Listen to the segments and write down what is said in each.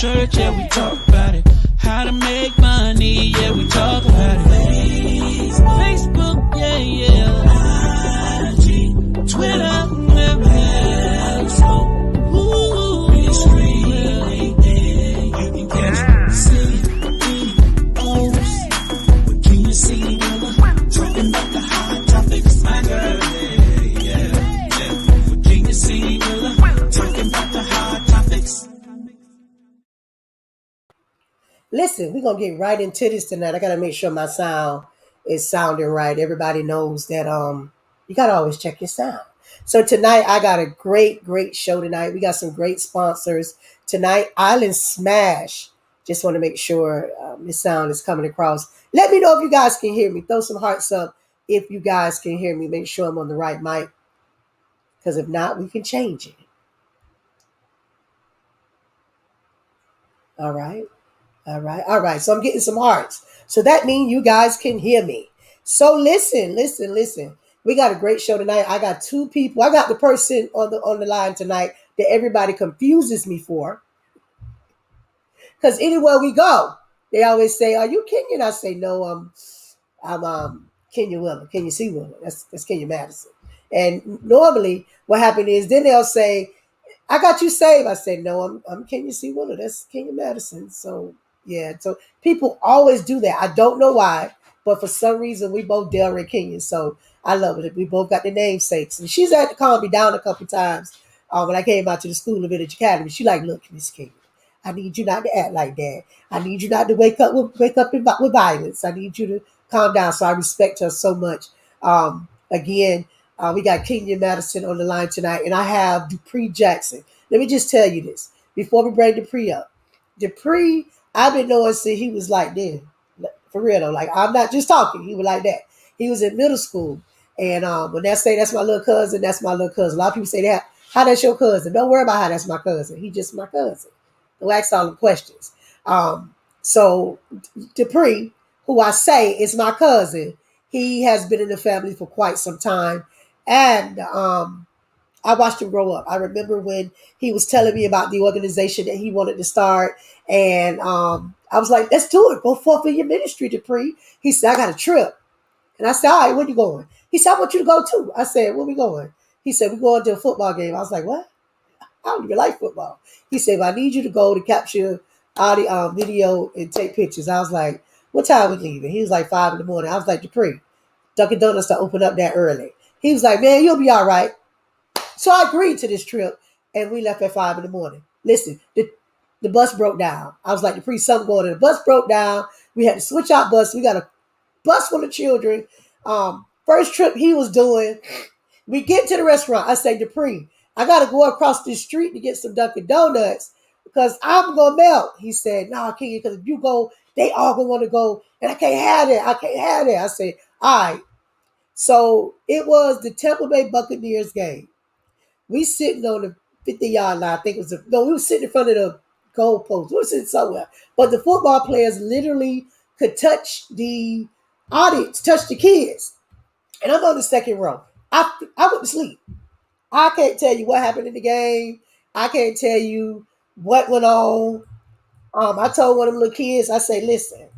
church, yeah, we talk about it. How to make money, yeah, we talk about it. Facebook, yeah, yeah. IG, Twitter, it's really there. You can catch CEOs with Junior Senior talking about the hot topics. My girl, yeah. With Junior Senior talking about the hot topics. Listen, we're going to get right into this tonight. I got to make sure my sound is sounding right. Everybody knows that you got to always check your sound. So tonight, I got a great show tonight. We got some great sponsors. Tonight, Island Smash. Just want to make sure this sound is coming across. Let me know if you guys can hear me. Throw some hearts up if you guys can hear me. Make sure I'm on the right mic. Because if not, we can change it. All right. So I'm getting some hearts. So that means you guys can hear me. So listen. We got a great show tonight. I got two people. I got the person on the line tonight that everybody confuses me for. Because anywhere we go, they always say, "Are you Kenyan?" I say, "No, I'm Kenya Willer, Kenya C. Willer. That's Kenya Madison." And normally, what happened is then they'll say, "I got you saved." I say, "No, I'm Kenya C. Willer. That's Kenya Madison." So yeah, so people always do that. I don't know why, but for some reason we both Delray Kenyan. So I love it. We both got the namesakes. And she's had to calm me down a couple times when I came out to the School of Village Academy. She like, "Look, Miss Kenya, I need you not to act like that. I need you not to wake up with violence. I need you to calm down." So I respect her so much. Again, we got Kenya Madison on the line tonight, and I have Dupree Jackson. Let me just tell you this before we bring Dupree up. Dupree, I've been knowing since he was like this. For real though, like I'm not just talking. He was like that. He was in middle school, and when they say that's my little cousin, that's my little cousin. A lot of people say that. How that's your cousin? Don't worry about how that's my cousin. He just my cousin. Don't ask all the questions. So Dupree, who I say is my cousin, he has been in the family for quite some time, and I watched him grow up. I remember when he was telling me about the organization that he wanted to start. And I was like, "Let's do it. Go forth in your ministry, Dupree." He said, "I got a trip." And I said, "All right, where you going?" He said, "I want you to go too." I said, "Where we going?" He said, "We're going to a football game." I was like, "What? I don't even like football." He said, "Well, I need you to go to capture audio, video and take pictures." I was like, "What time we leaving?" He was like 5 a.m. I was like, "Dupree, Dunkin' Donuts to open up that early." He was like, "Man, you'll be all right." So I agreed to this trip, and we left at 5 a.m. Listen, the bus broke down. I was like, "Dupree, something going on." The bus broke down. We had to switch out bus. We got a bus full of children. First trip he was doing, we get to the restaurant. I say, "Dupree, I got to go across the street to get some Dunkin' Donuts because I'm going to melt." He said, "No, I can't, because if you go, they all going to want to go, and I can't have it. I can't have it." I said, "All right." So it was the Tampa Bay Buccaneers game. We sitting on the 50-yard line. I think it was we were sitting in front of the goalpost. We were sitting somewhere. But the football players literally could touch the audience, touch the kids. And I'm on the second row. I went to sleep. I can't tell you what happened in the game. I can't tell you what went on. I told one of them little kids, I say, "Listen,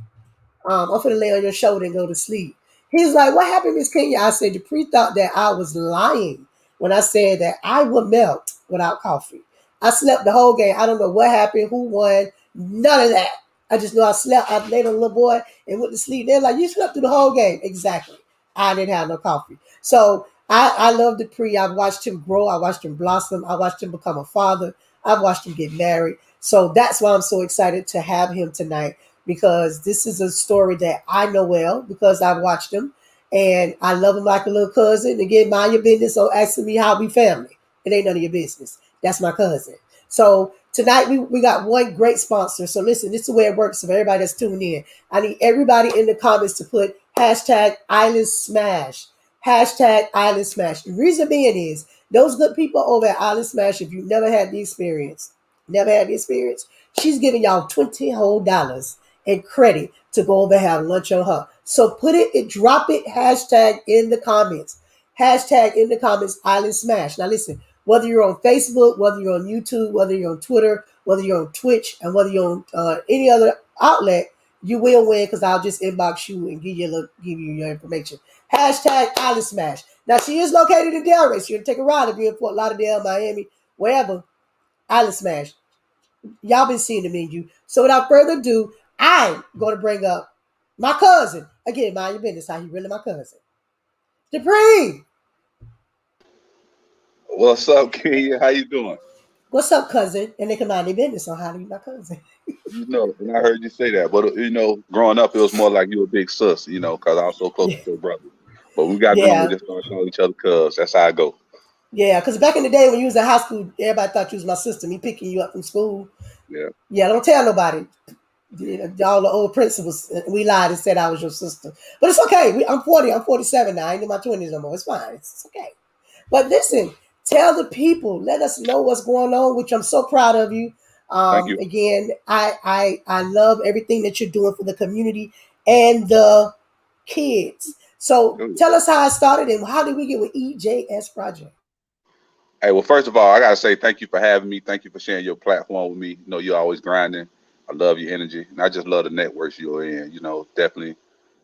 I'm finna lay on your shoulder and go to sleep." He's like, "What happened, Miss Kenya?" I said, "Dupree thought that I was lying when I said that I would melt without coffee. I slept the whole game. I don't know what happened, who won, none of that. I just know I slept. I laid on a little boy and went to sleep." They're like, "You slept through the whole game." Exactly. I didn't have no coffee. So I love Dupree. I've watched him grow. I watched him blossom. I watched him become a father. I've watched him get married. So that's why I'm so excited to have him tonight, because this is a story that I know well because I've watched him. And I love him like a little cousin. Again, mind your business. So asking me how we family. It ain't none of your business. That's my cousin. So tonight we got one great sponsor. So listen, this is the way it works. So for everybody that's tuning in, I need everybody in the comments to put hashtag Island Smash. Hashtag Island Smash. The reason being is those good people over at Island Smash, if you've never had the experience, she's giving y'all $20 whole in credit to go over and have lunch on her. So put it and drop it, hashtag in the comments. Hashtag in the comments, Island Smash. Now listen, whether you're on Facebook, whether you're on YouTube, whether you're on Twitter, whether you're on Twitch and whether you're on any other outlet, you will win because I'll just inbox you and give you your information. Hashtag Island Smash. Now she is located in Delray. So you can take a ride if you're in Fort Lauderdale, Miami, wherever. Island Smash. Y'all been seeing the menu. So without further ado, I'm going to bring up my cousin. Again, mind your business. How you really my cousin? Dupree. What's up, Kenya? How you doing? What's up, cousin? And they can mind their business on how to be my cousin. You know, and I heard you say that, but growing up, it was more like you were a big sus, because I was so close Yeah. with your brother. But we got grown, we Yeah. just started calling each other cuz. That's how I go. Yeah. Because back in the day when you was in high school, everybody thought you was my sister. Me picking you up from school. Yeah. Yeah, don't tell nobody. All the old principals, we lied and said I was your sister. But it's okay. I'm 40. I'm 47 now. I ain't in my 20s no more. It's fine. It's okay. But listen, tell the people. Let us know what's going on, which I'm so proud of you. Thank you. Again, I love everything that you're doing for the community and the kids. So Good. tell us how it started and how did we get with EJS Project? Hey, well, first of all, I gotta say thank you for having me. Thank you for sharing your platform with me. You're always grinding. I love your energy, and I just love the networks you're in. Definitely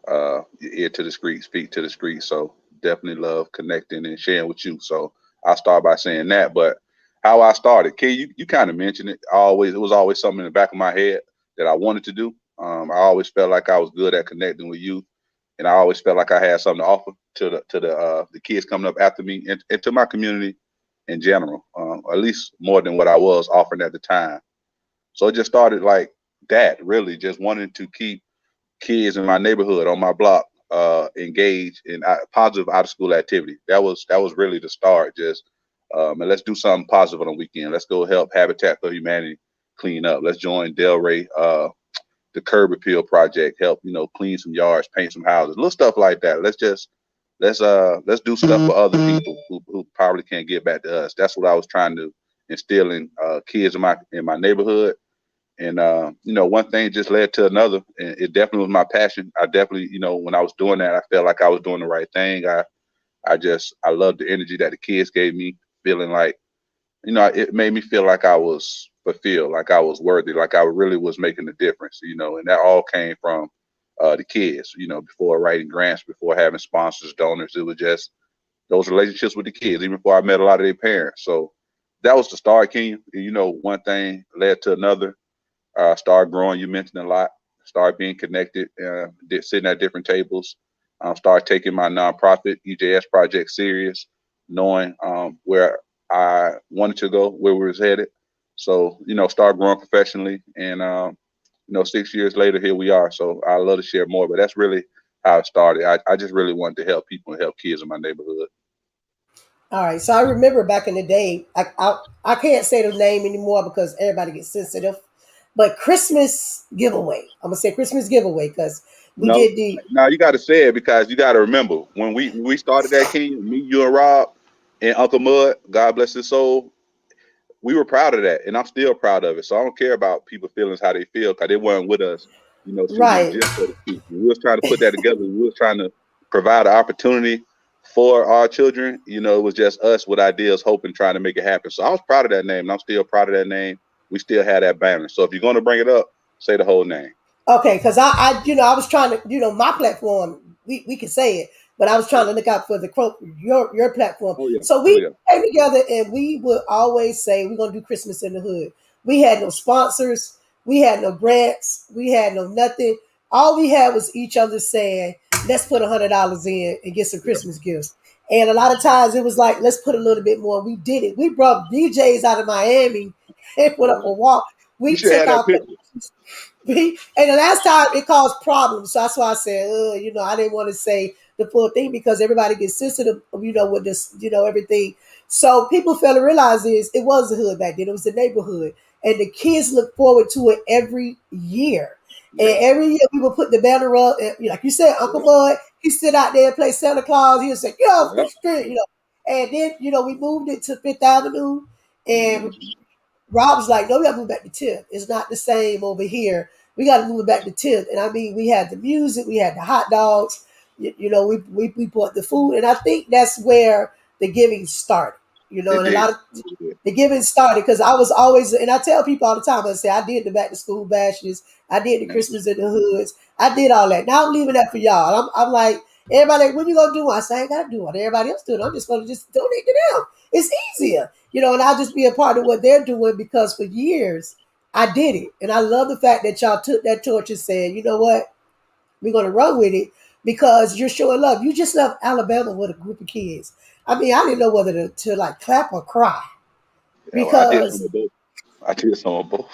your ear to the street, speak to the street. So definitely love connecting and sharing with you. So I'll start by saying that. But how I started, Kay, you kind of mentioned it. It was always something in the back of my head that I wanted to do. I always felt like I was good at connecting with youth, and I always felt like I had something to offer to the kids coming up after me and to my community in general, at least more than what I was offering at the time. So it just started like that, really, just wanting to keep kids in my neighborhood on my block engaged in positive out of school activity. That was really the start. Just and let's do something positive on the weekend. Let's go help Habitat for Humanity clean up. Let's join Delray, the curb appeal project, help clean some yards, paint some houses, little stuff like that. Let's do stuff for other people who probably can't get back to us. That's what I was trying to instill in kids in my neighborhood. And one thing just led to another, and it definitely was my passion. I definitely, when I was doing that, I felt like I was doing the right thing. I loved the energy that the kids gave me, feeling like, it made me feel like I was fulfilled, like I was worthy, like I really was making a difference, and that all came from the kids, before writing grants, before having sponsors, donors. It was just those relationships with the kids, even before I met a lot of their parents. So that was the start, Kenya. One thing led to another. Started growing. You mentioned a lot. Started being connected, sitting at different tables. Started taking my nonprofit EJS project serious, knowing where I wanted to go, where we was headed. So started growing professionally, and 6 years later, here we are. So I love to share more, but that's really how it started. I just really wanted to help people and help kids in my neighborhood. All right. So I remember back in the day, I can't say the name anymore because everybody gets sensitive. But Christmas giveaway. I'm gonna say Christmas giveaway because we No, did the now you got to say it because you got to remember when we started that, King, me, you, and Rob, and Uncle Mud, God bless his soul. We were proud of that, and I'm still proud of it. So I don't care about people's feelings, how they feel, because they weren't with us, shooting the right. gym, so to speak. We was trying to put that together. We was trying to provide an opportunity for our children. It was just us with ideas, hoping, trying to make it happen. So I was proud of that name, and I'm still proud of that name. We still had that banner. So if you're going to bring it up, say the whole name. Okay, because I was trying to, my platform, we can say it, but I was trying to look out for the your platform. Oh yeah, So oh we yeah. came together and we would always say we're gonna do Christmas in the hood. We had no sponsors, we had no grants, we had no nothing. All we had was each other saying, let's put $100 in and get some Yeah. Christmas gifts. And a lot of times it was like, let's put a little bit more. We did it. We brought DJs out of Miami and put up a Wow. wall. You We should took have that our picture. and the last time it caused problems. So that's why I said, I didn't want to say the full thing because everybody gets sensitive, with this, everything. So people fail to realize it was the hood back then. It was the neighborhood. And the kids look forward to it every year. And Yeah. every year we would put the banner up. And, like you said, Uncle Yeah. Bud, he sit out there and play Santa Claus. He would say, get off Yeah. the street. And then, we moved it to Fifth Avenue. And Mhm. Rob's like, no, we got to move back to 10th. It's not the same over here. We got to move it back to 10th. And I mean, we had the music, we had the hot dogs, we bought the food. And I think that's where the giving started. And It a did. lot of It did. the giving started because I was always, and I tell people all the time, I say I did the back to school bashes, I did the Christmas in the hoods, I did all that. Now I'm leaving that for y'all. I'm like, everybody, like, when you gonna do one? I say I ain't gotta do what everybody else doing. I'm just gonna just donate to them. It's easier, and I'll just be a part of what they're doing because for years I did it, and I love the fact that y'all took that torch and said, you know what, we're gonna run with it because you're showing love. You just left Alabama with a group of kids. I mean, I didn't know whether to like clap or cry Yeah, well, I did some because of both. I did some of both.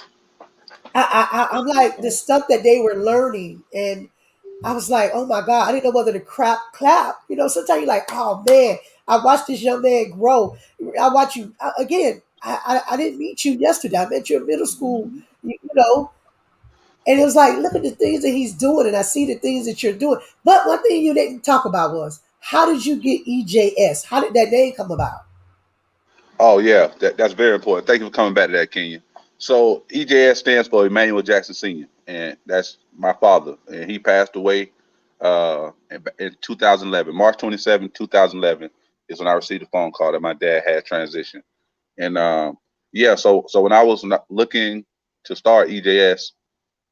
I'm like the stuff that they were learning, and I was like, oh my god, I didn't know whether to clap. Sometimes you're like, oh man, I watched this young man grow. I watch you again. I didn't meet you yesterday. I met you in middle school. You know, and it was like, look at the things that he's doing, and I see the things that you're doing. But one thing you didn't talk about was how did you get EJS? How did that name come about? Oh yeah, that's very important. Thank you for coming back to that, Kenya. So EJS stands for Emanuel Jackson Sr., and that's my father. And he passed away in 2011, March 27, 2011 is when I received a phone call that my dad had transitioned. And yeah, so when I was looking to start EJS,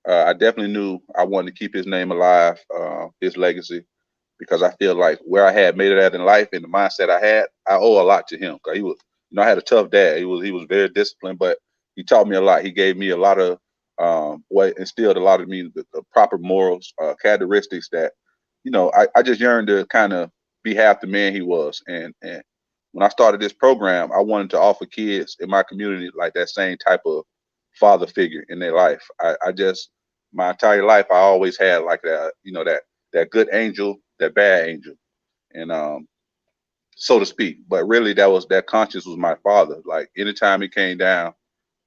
I definitely knew I wanted to keep his name alive, his legacy, because I feel like where I had made it at in life and the mindset I had, I owe a lot to him. Cause he was, I had a tough dad. He was very disciplined, but he taught me a lot. He gave me a lot of what instilled a lot of me the proper morals, characteristics that, I just yearned to kind of be half the man he was. And when I started this program, I wanted to offer kids in my community like that same type of father figure in their life. I just my entire life I always had like that, that good angel, that bad angel, and so to speak. But really, that conscience was my father. Like anytime it came down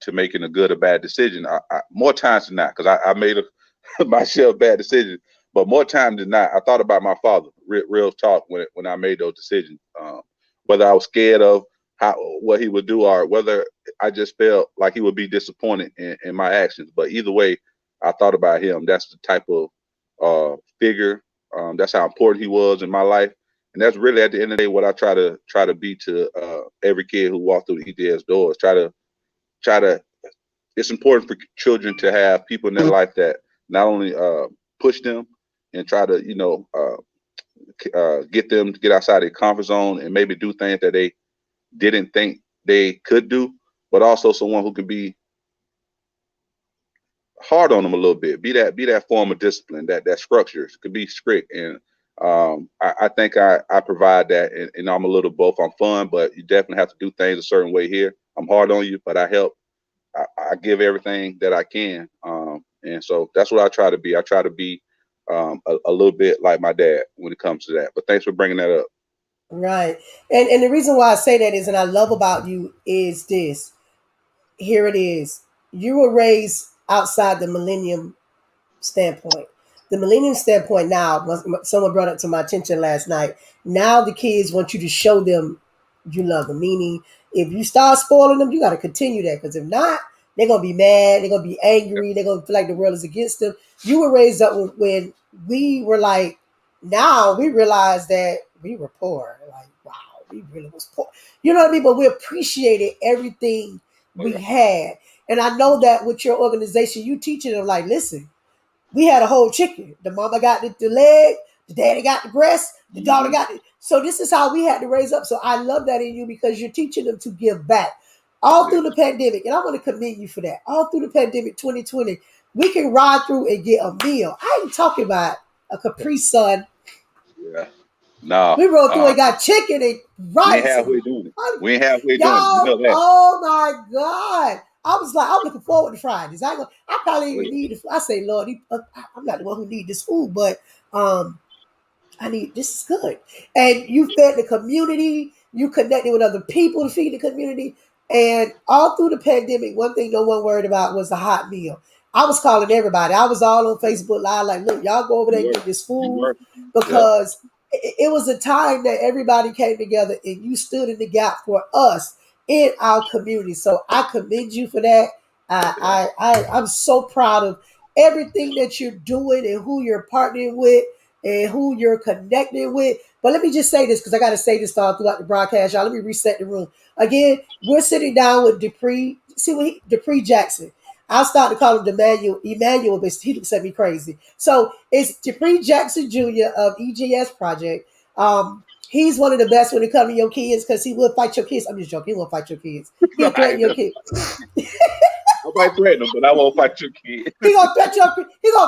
to making a good or bad decision, more times than not, because I made myself bad decisions, but more times than not, I thought about my father. Real talk when I made those decisions, whether I was scared of how what he would do or whether I just felt like he would be disappointed in my actions. But either way, I thought about him. That's the type of figure. That's how important he was in my life, and that's really at the end of the day what I try to be to every kid who walks through the EJS doors. Try to. It's important for children to have people in their life that not only push them and try to get them to get outside their comfort zone and maybe do things that they didn't think they could do, but also someone who can be hard on them a little bit. Be that form of discipline, that structure could be strict. And I think I provide that, and I'm a little both. I'm fun, but you definitely have to do things a certain way here. I'm hard on you, but I help. I give everything that I can, and so that's what I try to be. I try to be a little bit like my dad when it comes to that. But thanks for bringing that up. Right. And the reason why I say that is, and I love about you is this. Here it is. You were raised outside the millennium standpoint. The millennium standpoint now, someone brought it to my attention last night. Now the kids want you to show them you love them. Meaning, if you start spoiling them, you got to continue that. Because if not, they're going to be mad. They're going to be angry. They're going to feel like the world is against them. You were raised up when we were like, now we realize that we were poor. Like, wow, we really was poor. You know what I mean? But we appreciated everything Oh we yeah, had. And I know that with your organization, you teaching them like, listen, we had a whole chicken. The mama got the leg, the daddy got the breast, the daughter hmm got it. So this is how we had to raise up. So I love that in you because you're teaching them to give back. All yeah, through the pandemic, and I want to commend you for that. All through the pandemic 2020, we can ride through and get a meal. I ain't talking about a Capri Sun. yeah. No, We rode through and got chicken and we ain't rice and halfway doing it. We ain't halfway doing it. You y'all. know that. Oh my God. I was like, I'm looking forward to Fridays. I probably Oh even yeah, need it. I say, Lord, I'm not the one who need this food, but I need this is good. And you fed the community, you connected with other people to feed the community. And all through the pandemic, one thing no one worried about was the hot meal. I was calling everybody. I was all on Facebook Live, like, look, y'all go over there you and were, get this you food were. Yep. because it was a time that everybody came together and you stood in the gap for us in our community. So I commend you for that. Yeah. I'm so proud of everything that you're doing and who you're partnering with and who you're connected with. But let me just say this because I got to say this all throughout the broadcast, y'all. Let me reset the room. Again, we're sitting down with Dupree. See what Dupree Jackson. I'll start to call him Emanuel, but he looks at me crazy. So it's Dupree Jackson Jr. of EGS Project. He's one of the best when it comes to your kids because he will fight your kids. I'm just joking. He won't fight your kids. He'll threaten your kids. I might threaten them, but I won't fight your kid. He gonna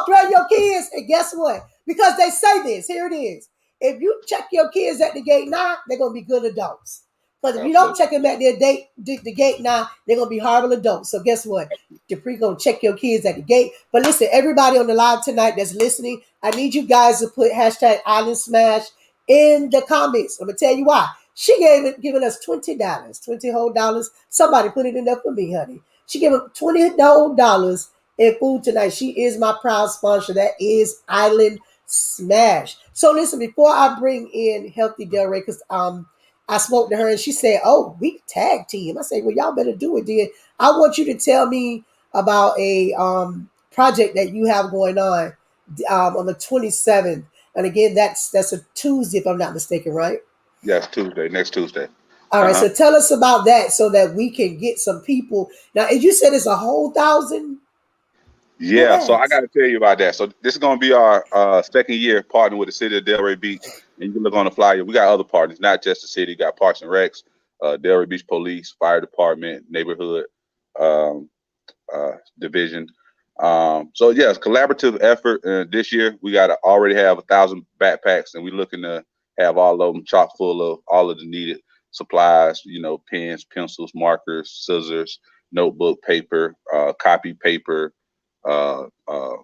threaten your kids, and guess what? Because they say this, here it is. If you check your kids at the gate now, they're gonna be good adults. Because if you don't check them at the gate now, they're gonna be horrible adults. So guess what? Dupree gonna check your kids at the gate. But listen, everybody on the live tonight that's listening, I need you guys to put hashtag Island Smash in the comments. I'm gonna tell you why. She giving us $20, 20 whole dollars. Somebody put it in there for me, honey. She gave him $20 whole dollars in food tonight. She is my proud sponsor. That is Island Smash. So listen, before I bring in Healthy Delray, because I spoke to her and she said, "Oh, we tag team." I said, "Well, y'all better do it, then." I want you to tell me about a project that you have going on the 27th. And again, that's a Tuesday, if I'm not mistaken, right? Yes, Tuesday, next Tuesday. All right, Uh-huh. so tell us about that so that we can get some people. Now, as you said, it's a whole 1,000 book Yeah, so I bags. got to tell you about that. So this is going to be our second year partnering with the city of Delray Beach, and you can look on the flyer. We got other partners, not just the city. We got Parks and Recs, Delray Beach Police, Fire Department, Neighborhood um, Division. So yes, collaborative effort. This year we got to already have 1,000 backpacks, and we're looking to have all of them chock full of all of the needed supplies. You know, pens, pencils, markers, scissors, notebook paper, copy paper, uh, uh,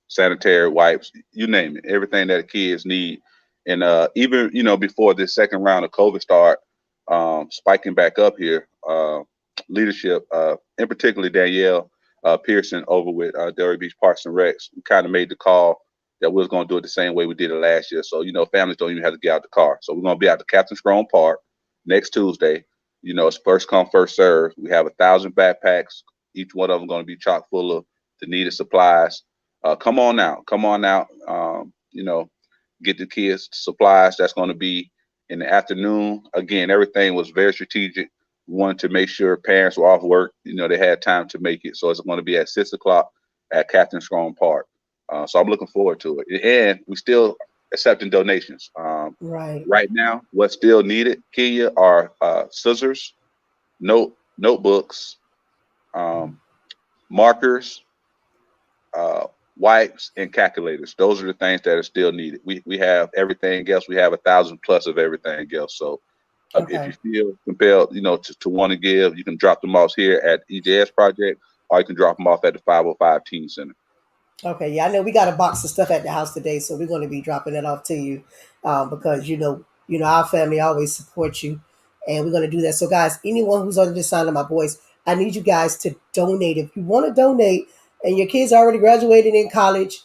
sanitary wipes, you name it, everything that the kids need. And even before this second round of COVID start spiking back up here, leadership, in particular Danielle Pearson over with Delray Beach Parks and Recs, we kind of made the call that we was going to do it the same way we did it last year. So families don't even have to get out the car. So we're going to be out to Captain Strong Park next Tuesday. It's first come first serve. We have 1,000 backpacks. Each one of them going to be chock full of the needed supplies. Come on out. Come on out. Get the kids supplies. That's going to be in the afternoon. Again, everything was very strategic. We wanted to make sure parents were off work. They had time to make it. So it's going to be at 6 o'clock at Captain Strong Park. So I'm looking forward to it. And we still accepting donations. Right. Right now, what's still needed, Kenya, are scissors, notebooks, um, markers, uh, wipes, and calculators. Those are the things that are still needed. We have everything else. We have 1,000 plus of everything else. So if you Okay. feel compelled, to want to give, you can drop them off here at EJS Project, or you can drop them off at the 505 Teen Center. Okay, yeah, I know we got a box of stuff at the house today, so we're going to be dropping that off to you because our family always supports you, and we're going to do that. So, guys, anyone who's on the sound of my voice, I need you guys to donate. If you want to donate, and your kids already graduated in college,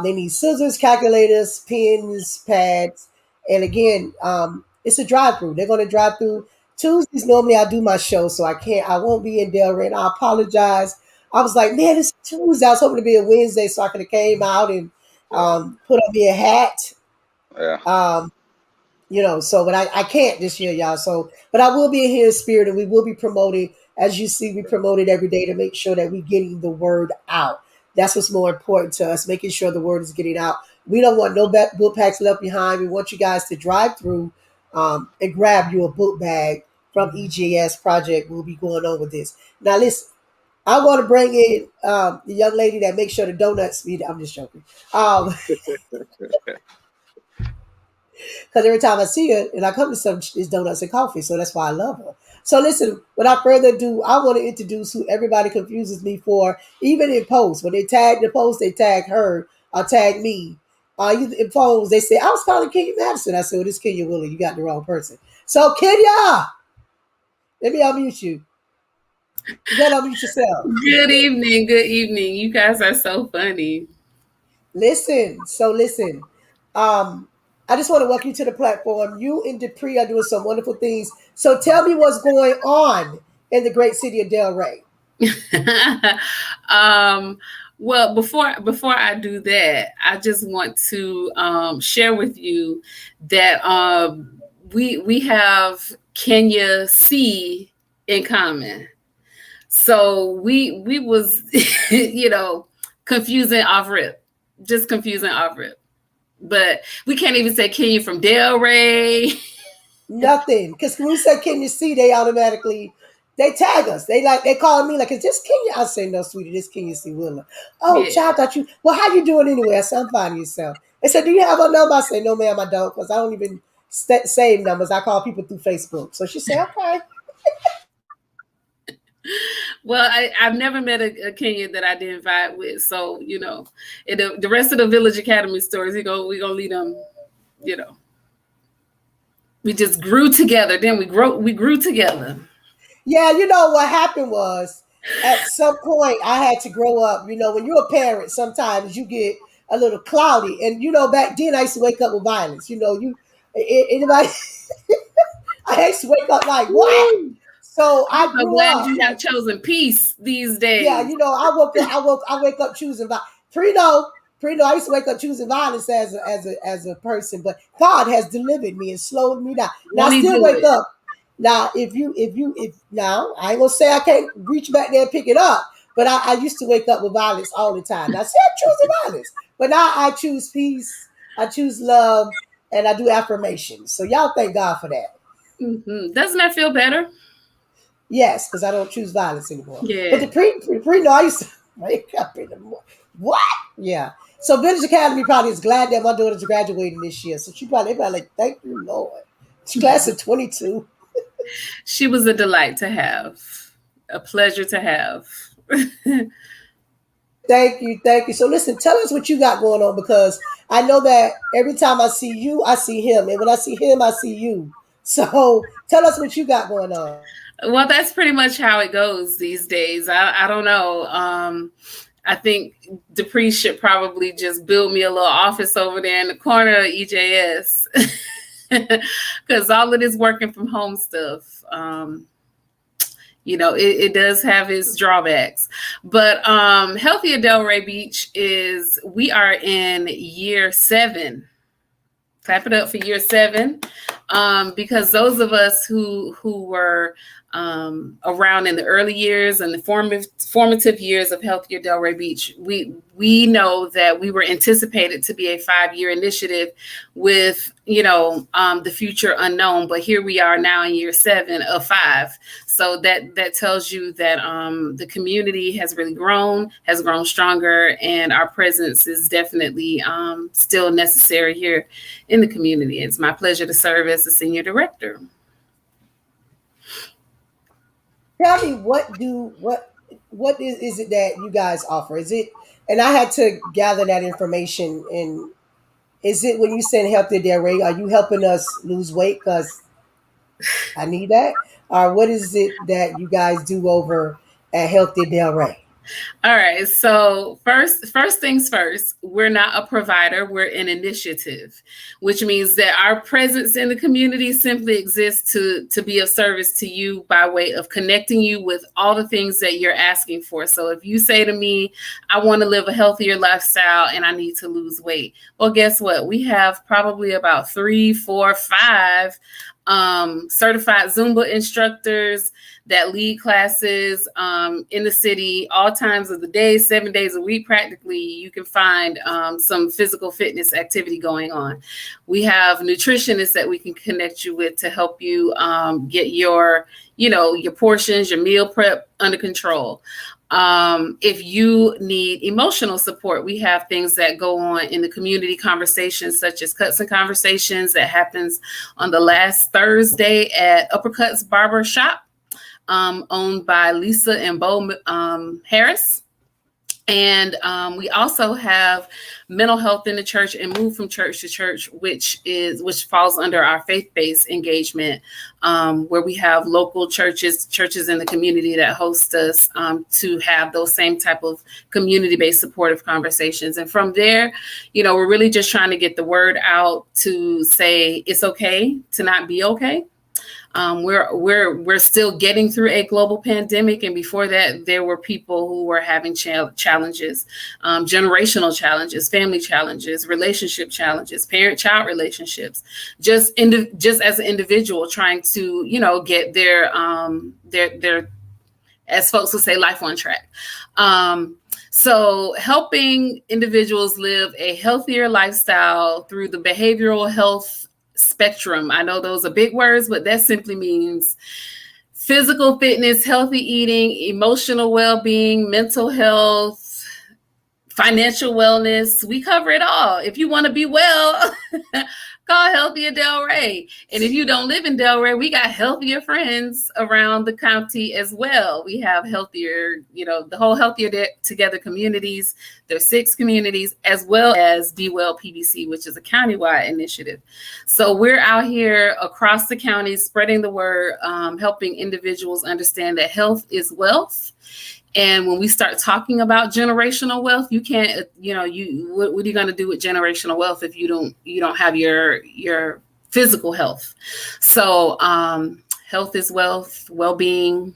they need scissors, calculators, pens, pads, and again, it's a drive-through. They're going to drive through Tuesdays. Normally, I do my show, so I won't be in Delray, and I apologize. I was like, man, it's Tuesday. I was hoping to be a Wednesday so I could have came out and Yeah, put on me a hat. yeah, Um, but I can't this year, y'all. So, but I will be here in spirit and we will be promoting. As you see, we promote it every day to make sure that we're getting the word out. That's what's more important to us, making sure the word is getting out. We don't want no book packs left behind. We want you guys to drive through and grab you a book bag from EGS Project. We'll be going on with this. Now, listen. I want to bring in the young lady that makes sure the donuts be. I'm just joking. Because every time I see her and I come to some, it's donuts and coffee. So that's why I love her. So listen, without further ado, I want to introduce who everybody confuses me for, even in posts. When they tag the post, they tag her or tag me. In phones, they say, I was calling Kenya Madison. I said, well, this is Kenya Willie. You got the wrong person. So Kenya, let me unmute you. You got to unmute yourself. Good evening. Good evening. You guys are so funny. Listen. Um, I just want to welcome you to the platform. You and Dupree are doing some wonderful things. So tell me what's going on in the great city of Delray. um, Well, before I do that, I just want to share with you that we have Kenya C in common. So we was confusing off rip, just confusing off rip. But we can't even say Kenya from Delray. Nothing. Because when we say Kenya C, they automatically they tag us. They call me like, is this Kenya? I say, no, sweetie, this Kenya C. Willa. Oh, Yeah. child, thought you. Well, how you doing anyway? I said, I'm fine yourself. They said, do you have a number? I say, no, ma'am, I don't, because I don't even save numbers. I call people through Facebook. So she said, okay. Well, I've never met a Kenyan that I didn't vibe with. So, the rest of the Village Academy stories, we gonna leave them, we just grew together. Then we grew together. Yeah, you know what happened was at some point I had to grow up. You know, when you're a parent, sometimes you get a little cloudy. And back then I used to wake up with violence. Anybody I used to wake up like, what? So I I'm so grew glad up. you have chosen peace these Yeah, days. I wake up choosing violence. Prino, I used to wake up choosing violence as a person, but God has delivered me and slowed me down. Now Won't I he still do wake it? up. Now, if now I ain't gonna say I can't reach back there and pick it up, but I used to wake up with violence all the time. Now, I said choosing violence, but now I choose peace, I choose love, and I do affirmations. So y'all thank God for that. Doesn't that feel better? Yes, because I don't choose violence anymore. But Yeah. no, I used to wake up in the morning. What? Yeah. So Village Academy probably is glad that my daughter's graduating this year. So they probably like, thank you, Lord. She's class of 22. She was a delight to have, a pleasure to have. Thank you, thank you. So listen, tell us what you got going on because I know that every time I see you, I see him. And when I see him, I see you. So tell us what you got going on. Well, that's pretty much how it goes these days. I don't know. I think Dupree should probably just build me a little office over there in the corner of EJS because all of this working from home stuff, it does have its drawbacks. But Healthy at Delray Beach we are in year 7. Clap it up for year 7. Because those of us who were around in the early years and the formative years of Healthier Delray Beach, we know that we were anticipated to be a 5-year initiative with the future unknown, but here we are now in year 7 of 5. So that tells you that the community has really grown stronger, and our presence is definitely still necessary here in the community. It's my pleasure to serve as the senior director. Tell me what is it that you guys offer? Is it, and I had to gather that information, and is it when you send Healthy Delray, are you helping us lose weight? Because I need that. Or what is it that you guys do over at Healthy Delray? All right. So first things first, we're not a provider. We're an initiative, which means that our presence in the community simply exists to be of service to you by way of connecting you with all the things that you're asking for. So if you say to me, I want to live a healthier lifestyle and I need to lose weight. Well, guess what? We have probably about 3, 4, 5 certified Zumba instructors that lead classes in the city, all times of the day, 7 days a week. Practically, you can find some physical fitness activity going on. We have nutritionists that we can connect you with to help you get your portions, your meal prep under control. If you need emotional support, we have things that go on in the community conversations, such as Cuts and Conversations that happens on the last Thursday at Uppercuts Barber Shop, owned by Lisa and Bo Harris. And we also have mental health in the church and Move from Church to Church, which falls under our faith-based engagement, where we have local churches in the community that host us to have those same type of community-based supportive conversations. And from there, we're really just trying to get the word out to say it's okay to not be okay. We're still getting through a global pandemic, and before that, there were people who were having challenges, generational challenges, family challenges, relationship challenges, parent-child relationships. Just as an individual trying to, get their as folks would say, life on track. So helping individuals live a healthier lifestyle through the behavioral health spectrum. I know those are big words, but that simply means physical fitness, healthy eating, emotional well-being, mental health, financial wellness. We cover it all. If you want to be well, call Healthier Delray. And if you don't live in Delray, we got healthier friends around the county as well. We have healthier, the whole Healthier Together communities. There's 6 communities, as well as Be Well PBC, which is a countywide initiative. So we're out here across the county spreading the word, helping individuals understand that health is wealth. And when we start talking about generational wealth, you can't, what are you going to do with generational wealth if you don't have your physical health? So health is wealth, well-being.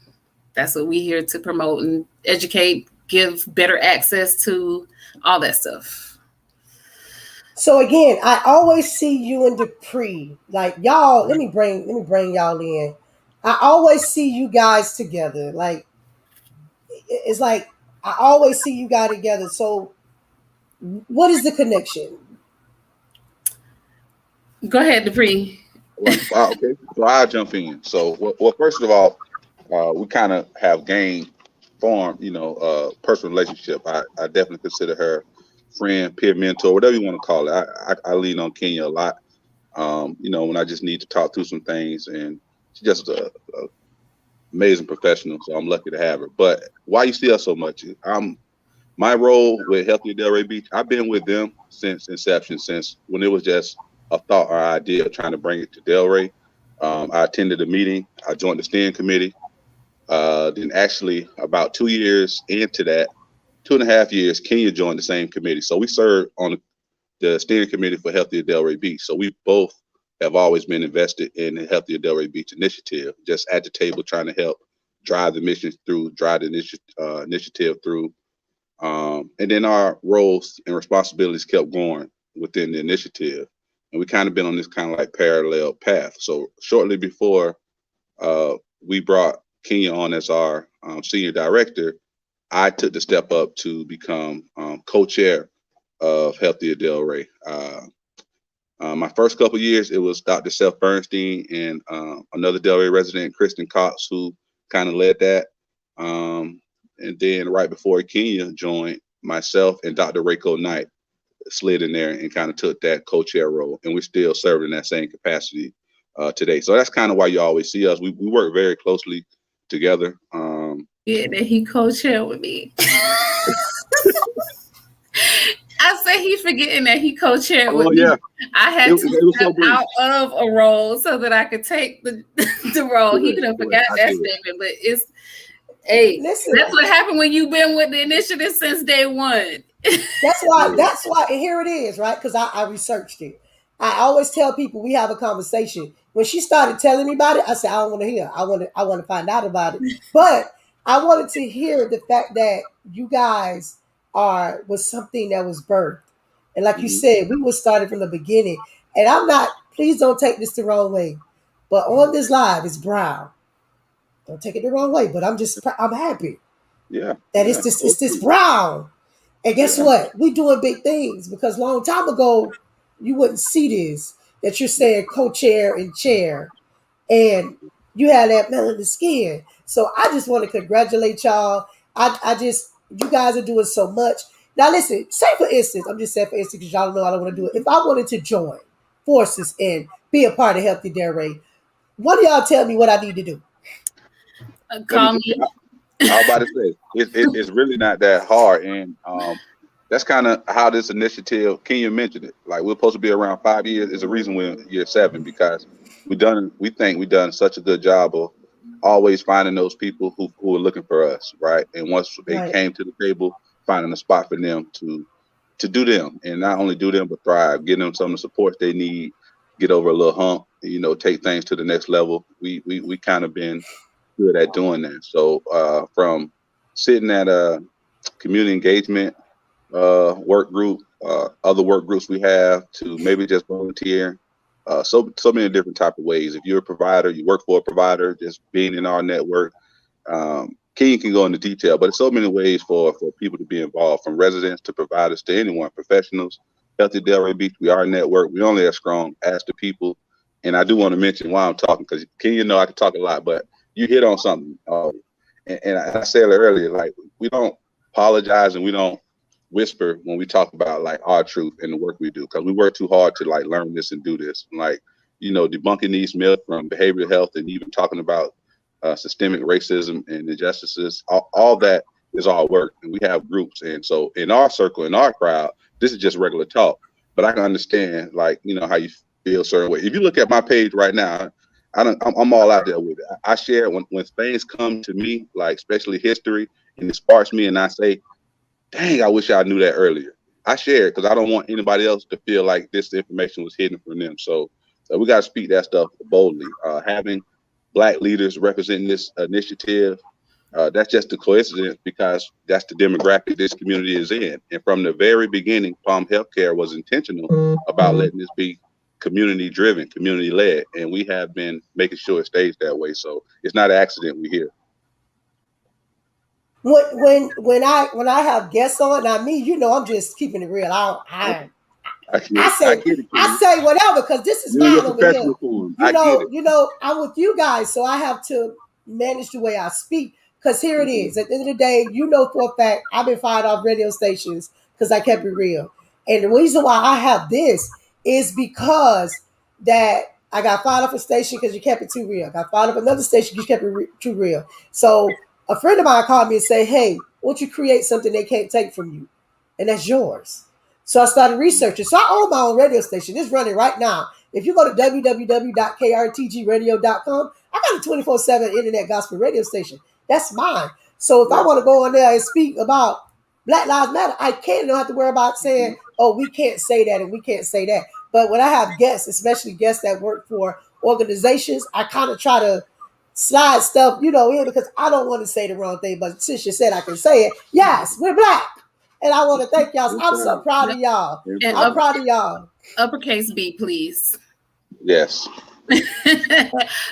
That's what we're here to promote and educate, give better access to all that stuff. So again, I always see you and Dupree, like y'all. Let me bring y'all in. I always see you guys together, like. It's like I always see you guys together. So, what is the connection? Go ahead, Dupree. Okay, so I'll jump in. So, well, first of all, we kind of have formed, personal relationship. I definitely consider her friend, peer mentor, whatever you want to call it. I lean on Kenya a lot. When I just need to talk through some things, and she's just a amazing professional, so I'm lucky to have her. But why you see us so much? My role with Healthier Delray Beach, I've been with them since inception, since when it was just a thought or idea of trying to bring it to Delray. I attended a meeting. I joined the steering committee. Then actually about 2 years into that, 2.5 years, Kenya joined the same committee. So we served on the steering committee for Healthier Delray Beach. So we both have always been invested in the Healthier Delray Beach initiative, just at the table trying to help drive the mission through, drive the initiative through. And then our roles and responsibilities kept going within the initiative. And we kind of been on this kind of like parallel path. So shortly before we brought Kenya on as our senior director, I took the step up to become co-chair of Healthier Delray. My first couple of years, it was Dr. Seth Bernstein and another Delray resident, Kristen Cox, who kind of led that. And then right before Kenya joined, myself and Dr. Rayco Knight slid in there and kind of took that co-chair role. And we're still serving in that same capacity today. So that's kind of why you always see us. We work very closely together. Yeah, that he co-chair with me. I say he's forgetting that he co-chaired with me. I had to step out of a role so that I could take the role. He done forgot that statement, but it's listen, that's what happened when you've been with the initiative since day one. That's why, and here it is, right? Because I researched it. I always tell people we have a conversation. When she started telling me about it, I said, I don't want to hear. I want to find out about it. But I wanted to hear the fact that you guys was something that was birthed. And like you said, we was started from the beginning. And I'm not, please don't take this the wrong way, but on this live it's brown. Don't take it the wrong way, but I'm happy. Yeah. That it's this brown. And guess what? We doing big things, because long time ago, you wouldn't see this, that you're saying co-chair and chair, and you had that melanin skin. So I just want to congratulate y'all. You guys are doing so much. Now listen, say for instance, I'm just saying for instance, because y'all know I don't want to do it. If I wanted to join forces and be a part of Healthy Delray, what do y'all tell me what I need to do? Call me. I was about to say, it's really not that hard. And that's kind of how this initiative, Kenya mentioned it, like we're supposed to be around 5 years. Is a reason we're in year 7, because we think we've done such a good job of always finding those people who are looking for us, right? And once they came to the table, finding a spot for them to do them, and not only do them, but thrive, getting them some of the support they need, get over a little hump, take things to the next level. We kind of been good at doing that. So from sitting at a community engagement work group, other work groups we have, to maybe just volunteer. So many different type of ways. If you're a provider, you work for a provider, just being in our network. King can go into detail, but there's so many ways for people to be involved, from residents to providers to anyone, professionals. Healthy Delray Beach, we are a network. We only as strong as the people. And I do want to mention why I'm talking, because King, I can talk a lot, but you hit on something. And I said it earlier, like, we don't apologize and we don't whisper when we talk about like our truth and the work we do, because we work too hard to like learn this and do this. Like, debunking these myths from behavioral health, and even talking about systemic racism and injustices, all that is our work. And we have groups. And so in our circle, in our crowd, this is just regular talk. But I can understand, like, how you feel a certain way. If you look at my page right now, I'm all out there with it. I share when things come to me, like especially history, and it sparks me, and I say, dang, I wish I knew that earlier. I share it because I don't want anybody else to feel like this information was hidden from them. So we got to speak that stuff boldly. Having Black leaders representing this initiative, that's just a coincidence, because that's the demographic this community is in. And from the very beginning, Palm Healthcare was intentional about letting this be community driven, community led, and we have been making sure it stays that way. So it's not an accident we're here. When I have guests on, now me, I'm just keeping it real. I say whatever, because this is mine over here. I'm with you guys, so I have to manage the way I speak. Because here it is. At the end of the day, for a fact, I've been fired off radio stations because I kept it real. And the reason why I have this is because that I got fired off a station because you kept it too real. I got fired off another station because you kept it too real. So a friend of mine called me and said, hey, won't you create something they can't take from you? And that's yours. So I started researching. So I own my own radio station. It's running right now. If you go to www.krtgradio.com, I got a 24/7 internet gospel radio station. That's mine. So if I want to go on there and speak about Black Lives Matter, I can. Don't have to worry about saying, oh, we can't say that and we can't say that. But when I have guests, especially guests that work for organizations, I kind of try to slide stuff, in, because I don't want to say the wrong thing. But since you said I can say it, yes, we're Black. And I want to thank y'all. I'm so proud of y'all. And I'm proud of y'all. Uppercase B, please. Yes.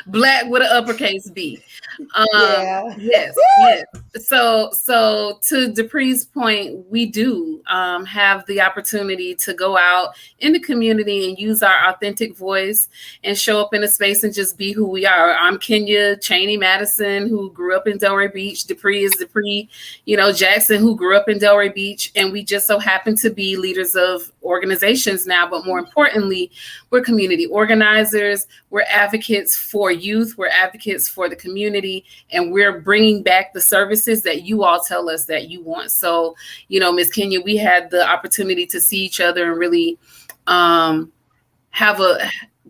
Black with an uppercase B. Yeah. Yes. So to Dupree's point, we do have the opportunity to go out in the community and use our authentic voice and show up in a space and just be who we are. I'm Kenya Chaney Madison, who grew up in Delray Beach. Dupree is Dupree, Jackson, who grew up in Delray Beach. And we just so happen to be leaders of organizations now. But more importantly, we're community organizers. We're advocates for youth. We're advocates for the community. And we're bringing back the services that you all tell us that you want. So, Ms. Kenya, we had the opportunity to see each other and really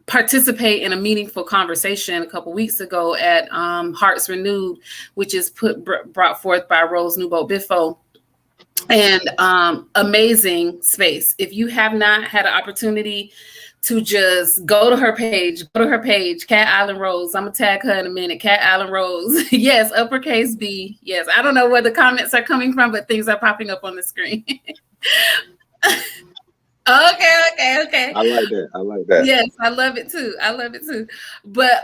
participate in a meaningful conversation a couple weeks ago at Hearts Renewed, which is brought forth by Rose Newbold-Biffo. And amazing space. If you have not had an opportunity to just go to her page, Cat Island Rose. I'm gonna tag her in a minute. Cat Island Rose. Yes, uppercase B. Yes, I don't know where the comments are coming from, but things are popping up on the screen. Okay. I like that. Yes, I love it too. But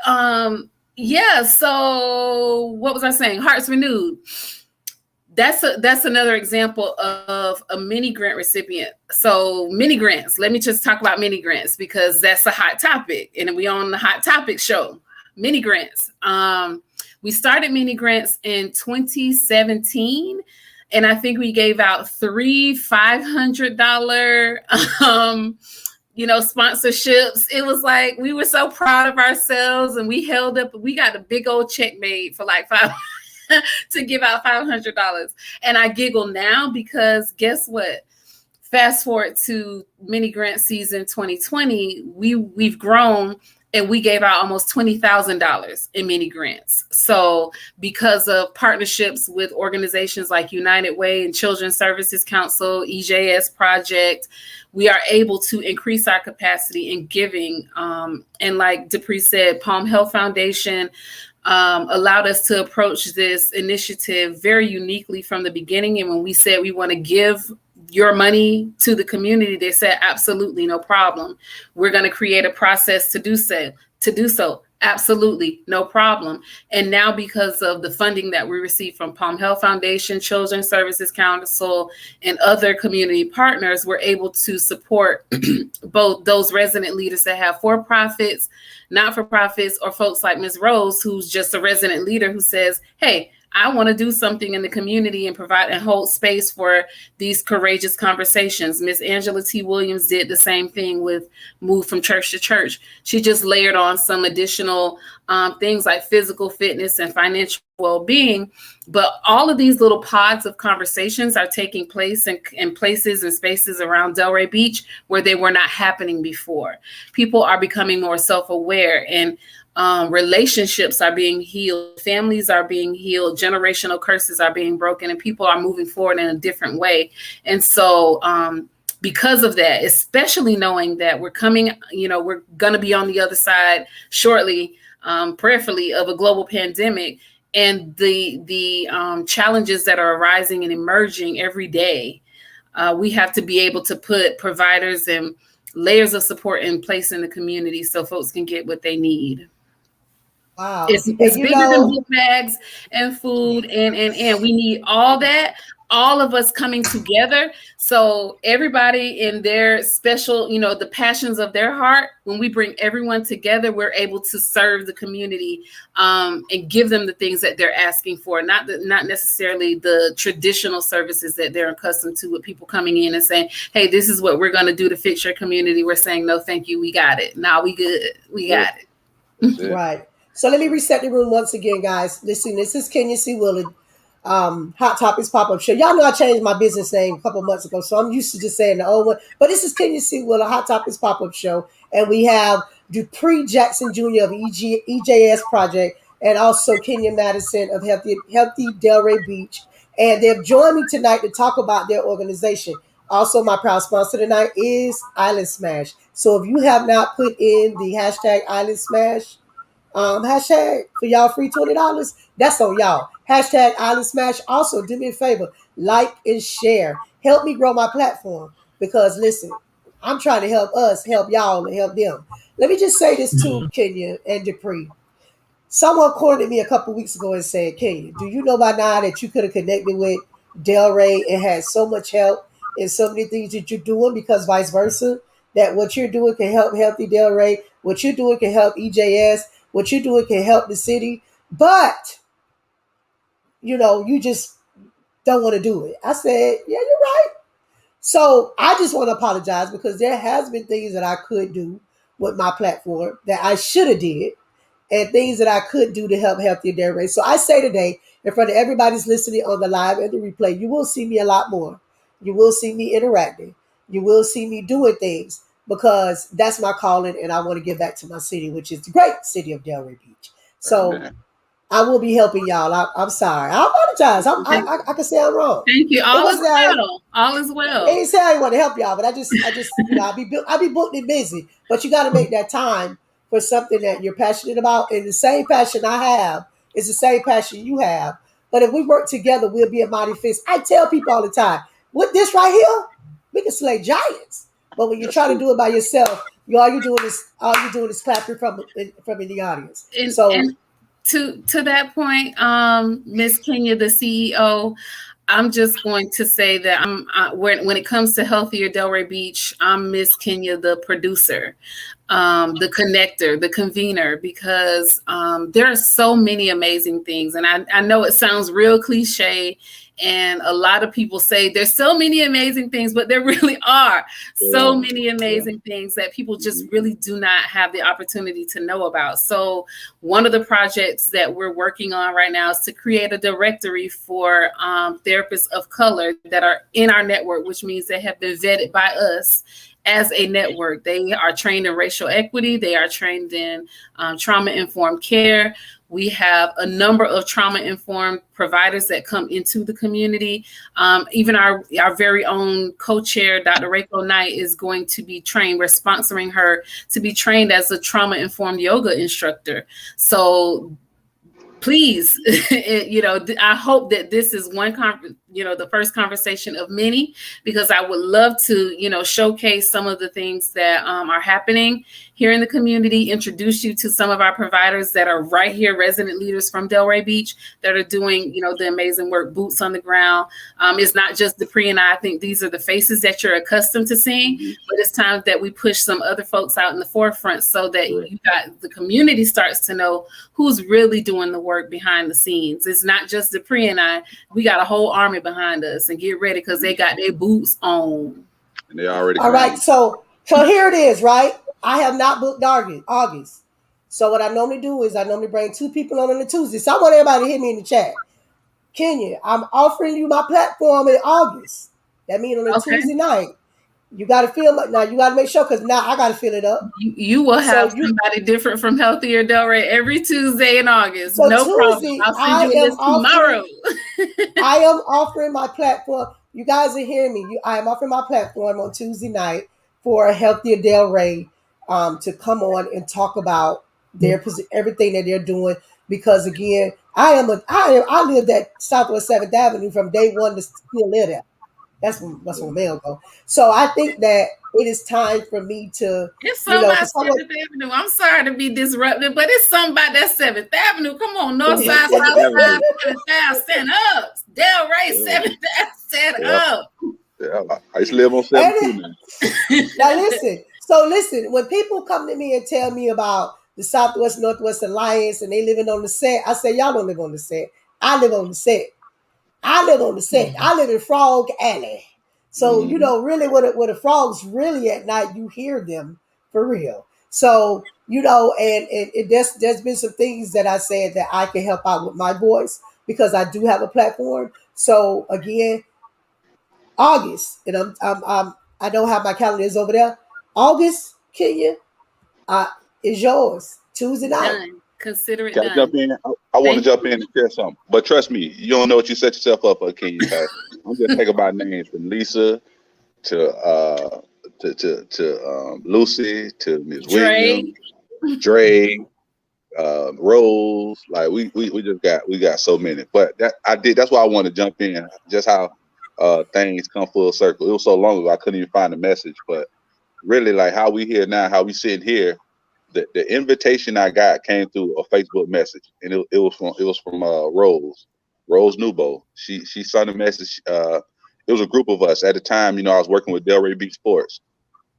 yeah, so what was I saying? Hearts Renewed. That's another example of a mini grant recipient. So mini grants, let me just talk about mini grants because that's a hot topic. And we on the Hot Topic show, mini grants. We started mini grants in 2017. And I think we gave out 3 $500, sponsorships. It was like, we were so proud of ourselves and we held up, we got a big old check made for like to give out $500. And I giggle now because guess what? Fast forward to mini grant season 2020, we've grown and we gave out almost $20,000 in mini grants. So because of partnerships with organizations like United Way and Children's Services Council, EJS Project, we are able to increase our capacity in giving. And like Dupree said, Palm Health Foundation allowed us to approach this initiative very uniquely from the beginning. And when we said we want to give your money to the community, they said, absolutely, no problem. We're going to create a process to do so. Absolutely, no problem. And now, because of the funding that we receive from Palm Health Foundation, Children's Services Council, and other community partners, we're able to support both those resident leaders that have for-profits, not-for-profits, or folks like Ms. Rose, who's just a resident leader who says, hey, I want to do something in the community and provide and hold space for these courageous conversations. Miss Angela T. Williams did the same thing with Move from Church to Church. She just layered on some additional things like physical fitness and financial well-being. But all of these little pods of conversations are taking place in places and spaces around Delray Beach where they were not happening before. People are becoming more self-aware, and relationships are being healed, families are being healed, generational curses are being broken, and people are moving forward in a different way. And so because of that, especially knowing that we're coming, we're going to be on the other side shortly, prayerfully, of a global pandemic, and the challenges that are arising and emerging every day, we have to be able to put providers and layers of support in place in the community so folks can get what they need. Wow. It's bigger than book bags and food, and we need all that, all of us coming together. So everybody in their special, the passions of their heart, when we bring everyone together, we're able to serve the community and give them the things that they're asking for, not necessarily the traditional services that they're accustomed to, with people coming in and saying, hey, this is what we're going to do to fix your community. We're saying, no, thank you. We got it. Now we good. We got it. Right. So let me reset the room once again, guys. Listen, this is Kenya C. Willard, Hot Topics Pop-Up Show. Y'all know I changed my business name a couple months ago, so I'm used to just saying the old one. But this is Kenya C. Willard, Hot Topics Pop-Up Show. And we have Dupree Jackson Jr. of EJS Project, and also Kenya Madison of Healthy Delray Beach. And they've joined me tonight to talk about their organization. Also, my proud sponsor tonight is Island Smash. So if you have not put in the hashtag Island Smash, hashtag for y'all free $20, that's on y'all. Hashtag Island Smash. Also, do me a favor, like and share. Help me grow my platform, because listen, I'm trying to help us help y'all and help them. Let me just say this too, Kenya and Dupree. Someone cornered me a couple weeks ago and said, Kenya, do you know by now that you could have connected with Delray and had so much help in so many things that you're doing, because vice versa, that what you're doing can help Healthy Delray, what you're doing can help EJS, what you're doing can help the city, but, you just don't want to do it. I said, yeah, you're right. So I just want to apologize, because there has been things that I could do with my platform that I should have did, and things that I could do to help Healthy Delray. So I say today, in front of everybody's listening on the live and the replay, you will see me a lot more. You will see me interacting. You will see me doing things, because that's my calling, and I want to give back to my city, which is the great city of Delray Beach. So I will be helping y'all. I'm sorry. I apologize. I can say I'm wrong. Thank you. All is well. All is well. I ain't say I want to help y'all, but I just I be booked and busy. But you got to make that time for something that you're passionate about, and the same passion I have is the same passion you have. But if we work together, we'll be a mighty fist. I tell people all the time, with this right here, we can slay giants. But when you try to do it by yourself, all you're doing is clapping from in the audience. And to that point, Miss Kenya, the CEO, I'm just going to say that when it comes to Healthier Delray Beach, I'm Miss Kenya, the producer, the connector, the convener, because there are so many amazing things. And I know it sounds real cliche, and a lot of people say there's so many amazing things, but there really are so many amazing things that people just really do not have the opportunity to know about. So one of the projects that we're working on right now is to create a directory for therapists of color that are in our network, which means they have been vetted by us as a network. They are trained in racial equity. They are trained in trauma-informed care. We have a number of trauma-informed providers that come into the community. Even our very own co-chair, Dr. Reiko Knight, is going to be trained. We're sponsoring her to be trained as a trauma-informed yoga instructor. So please, I hope that this is the first conversation of many, because I would love to, showcase some of the things that are happening here in the community, introduce you to some of our providers that are right here, resident leaders from Delray Beach that are doing, the amazing work, boots on the ground. It's not just Dupree and I think these are the faces that you're accustomed to seeing, but it's time that we push some other folks out in the forefront so that the community starts to know who's really doing the work behind the scenes. It's not just Dupree and I. We got a whole army behind us, and get ready because they got their boots on. And they already. All right, so here it is, right? I have not booked August. So what I normally do is I normally bring 2 people on a Tuesday. So I want everybody to hit me in the chat. Kenya, I'm offering you my platform in August. That means on a Tuesday night. You got to fill it. Now you got to make sure, because now I got to fill it up. You will have somebody different from Healthier Delray every Tuesday in August. So no Tuesday, problem. I'll send you this tomorrow. I am offering my platform. You guys are hearing me. I am offering my platform on Tuesday night for a Healthier Delray to come on and talk about their everything that they're doing. Because again, I lived at Southwest 7th Avenue from day one to still live there. That's where Mel go. So I think that it is time for me to. It's somebody 7th Avenue. I'm sorry to be disruptive, but it's somebody that's 7th Avenue. Come on, North Side, South Side, 7th, stand up. Delray, 7th, stand up. Yeah, I used to live on 7th. Now listen. When people come to me and tell me about the Southwest Northwest Alliance and they living on the set, I say, y'all don't live on the set. I live on the set. I live in Frog Alley. So, really where the frogs really at night, you hear them for real. So, and there's been some things that I said that I can help out with my voice because I do have a platform. So again, August, and I don't have my calendars over there. August, Kenya, is yours. Tuesday night. Done. Consider it Can done. I jump in? I want to jump in and share something. But trust me, you don't know what you set yourself up for, Kenya. I'm just thinking about names from Lisa to Lucy to Ms. Williams, Dre, Rose. Like we got so many. But that's why I want to jump in. Just how things come full circle. It was so long ago I couldn't even find the message. But really, like how we here now, how we sitting here. The invitation I got came through a Facebook message, and it was from Rose Newbo. She sent a message. It was a group of us at the time. I was working with Delray Beach Sports.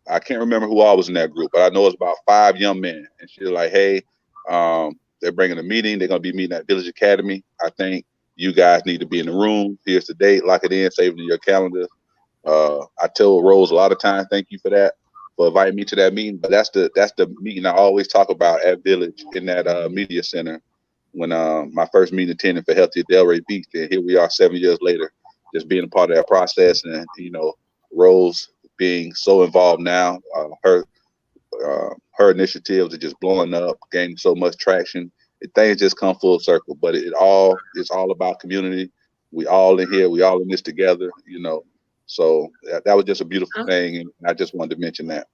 I can't remember who all was in that group, but I know it's about 5 young men. And she was like, "Hey, they're bringing a meeting. They're gonna be meeting at Village Academy. I think you guys need to be in the room. Here's the date. Lock it in. Save it in your calendar." I tell Rose a lot of times, thank you for that. For inviting me to that meeting, but that's the meeting I always talk about at Village in that media center when my first meeting attending for Healthy Delray Beach. And here we are 7 years later, just being a part of that process, and Rose being so involved now. Her initiatives are just blowing up, gaining so much traction. Things just come full circle, but it's all about community. We all in here, we all in this together, So that was just a beautiful thing, and I just wanted to mention that.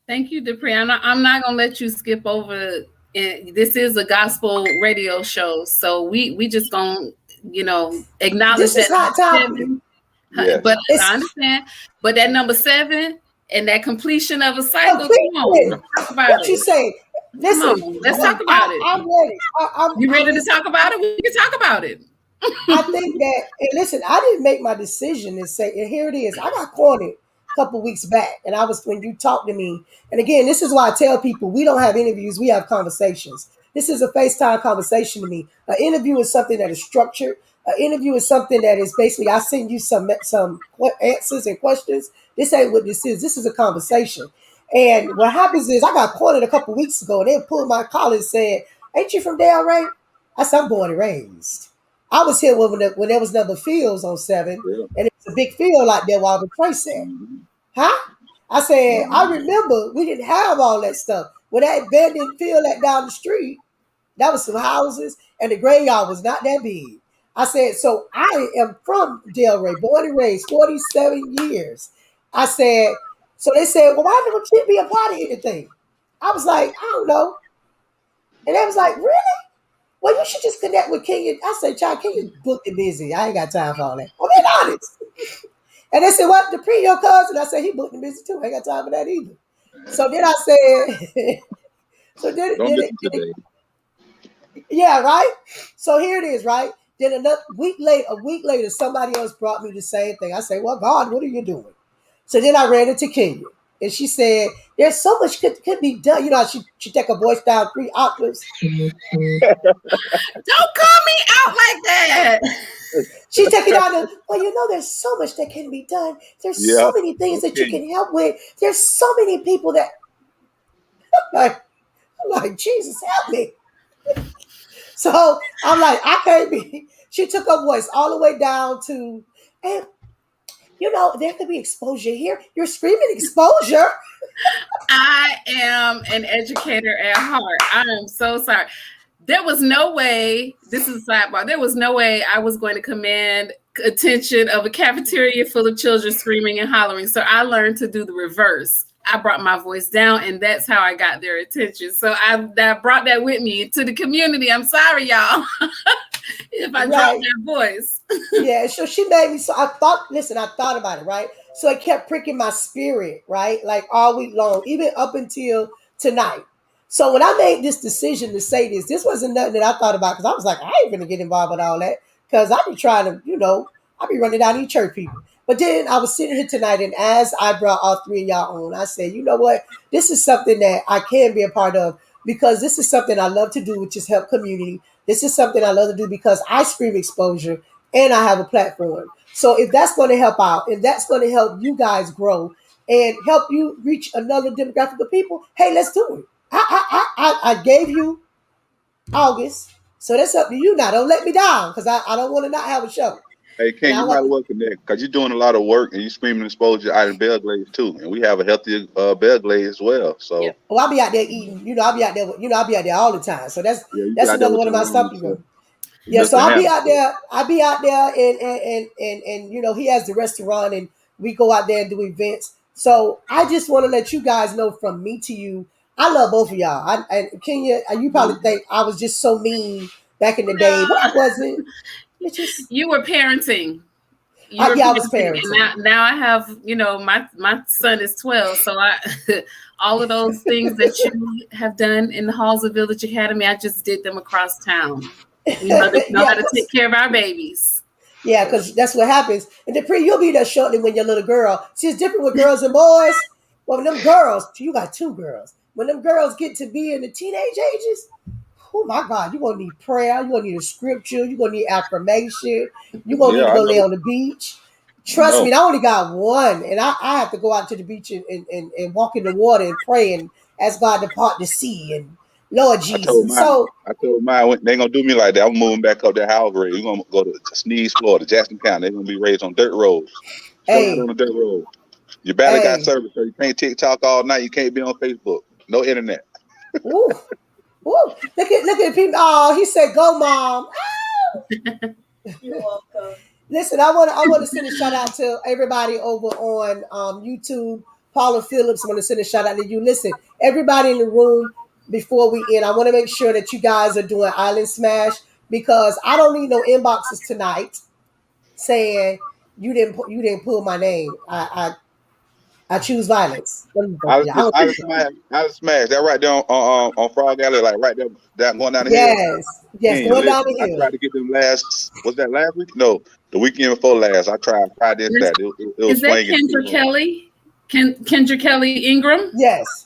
Thank you, Dupree. I'm not gonna let you skip over. This is a gospel radio show, so we just gonna acknowledge this is that. Hot Topic. Yes. But I understand. But that number 7 and that completion of a cycle. Come on, let's talk about what you say? Listen, let's talk about it. I'm ready. You ready to talk about it? We can talk about it. I think that, and listen, I didn't make my decision and say, and here it is. I got cornered a couple weeks back, and I was when you talked to me. And again, this is why I tell people we don't have interviews, we have conversations. This is a FaceTime conversation to me. An interview is something that is structured. An interview is something that is basically I send you some answers and questions. This ain't what this is. This is a conversation. And what happens is I got cornered a couple weeks ago, and they pulled my collar and said, "Ain't you from Delray?" I said, "I'm born and raised." I was here when there was another fields on 7, and it was a big field out there while the Trey said, "Huh?" I said, I remember we didn't have all that stuff. When that abandoned field that down the street, that was some houses, and the graveyard was not that big. I said, so I am from Delray, born and raised, 47 years. I said, so they said, well, why don't you be a part of anything? I was like, I don't know. And they was like, really? Well, you should just connect with Kenya. I said, John, Kenya's booked and busy. I ain't got time for all that. I'm being honest. And they said, what, Dupree, your cousin? I said, he booked and busy too. I ain't got time for that either. So then I said, so then, Don't then, miss it, it then today. yeah, right? So here it is, right? Then a week later, somebody else brought me the same thing. I said, well, God, what are you doing? So then I ran into Kenya. And she said, there's so much could be done. You know, she take her voice down 3 octaves. Don't call me out like that. She take it down to, well, you know, there's so much that can be done. There's Yeah. so many things that you Okay. can help with. There's so many people that, I'm like, Jesus, help me. So I'm like, I can't be. She took her voice all the way down to, and you know, there could be exposure here. You're screaming exposure. I am an educator at heart. I am so sorry. There was no way, this is a sidebar, there was no way I was going to command attention of a cafeteria full of children screaming and hollering. So I learned to do the reverse. I brought my voice down, and that's how I got their attention. So I brought that with me to the community. I'm sorry, y'all, if I dropped that voice. Yeah, so she made me, so I thought about it, right? So it kept pricking my spirit, right? Like all week long, even up until tonight. So when I made this decision to say this wasn't nothing that I thought about, because I was like, I ain't gonna get involved with all that, because I be trying to, you know, I be running down these church people. But then I was sitting here tonight, and as I brought all 3 of y'all on, I said, you know what? This is something that I can be a part of, because this is something I love to do, which is help community. This is something I love to do because I scream exposure and I have a platform. So if that's going to help out, and that's going to help you guys grow and help you reach another demographic of people, hey, let's do it. I gave you August, so that's up to you now. Don't let me down, because I don't want to not have a show. Hey, Ken, you might as well connect, because you're doing a lot of work and you screaming exposure out in Belgrade too, and we have a healthy Belgrade as well. So, Yeah. Well, I'll be out there eating. You know, I'll be out there. You know, I'll be out there all the time. So that's yeah, you that's got there another with one of your my mom, stumping so grounds. Yeah, so Mr. I'll be Hammer. out there. I'll be out there, and you know, he has the restaurant, and we go out there and do events. So I just want to let you guys know, from me to you, I love both of y'all. And Kenya, you probably think I was just so mean back in the day, but I wasn't. It just, You were parenting. yeah, I was parenting. And now I have, you know, my son is 12, so I all of those things that you have done in the halls of Village Academy, I just did them across town. We know Yeah, how to take care of our babies. yeah, because that's what happens. And Dupree, you'll be there shortly when you're a little girl. See, it's different with girls and boys. Well, when them girls, you got 2 girls. When them girls get to be in the teenage ages, oh my God, you're gonna need prayer, you're gonna need a scripture, you're gonna need affirmation, you're gonna need Yeah, to I go lay know. on the beach. I Trust know. me, I only got one, and I have to go out to the beach and walk in the water and pray and ask God to part the sea and Lord I told Jesus. mine. So I told mine they ain't gonna do me like that. I'm moving back up that house grade. We're gonna go to Sneeze, Florida, Jackson County. They're gonna be raised on dirt roads. Slide on hey, the dirt road. Your battery got hey, service, so you can't TikTok all night. You can't be on Facebook. No internet. woo, woo. Look at people. Oh, he said, "Go, mom." You're welcome. Listen, I want to send a shout out to everybody over on YouTube. Paula Phillips, I want to send a shout out to you. Listen, everybody in the room, before we end, I want to make sure that you guys are doing Island Smash, because I don't need no inboxes tonight saying you didn't pull my name. I choose violence. What do you think? I don't I think just so. smash. I just smash. That right there on Frog Alley, like right there, going down the hill. Yes, Ken, going down listen, the I hill. tried to get them last. Was that last week? No, the weekend before last. I tried Friday and Saturday. It was Is that swinging too Kendra hard. Kelly? Kendra Kelly Ingram? Yes.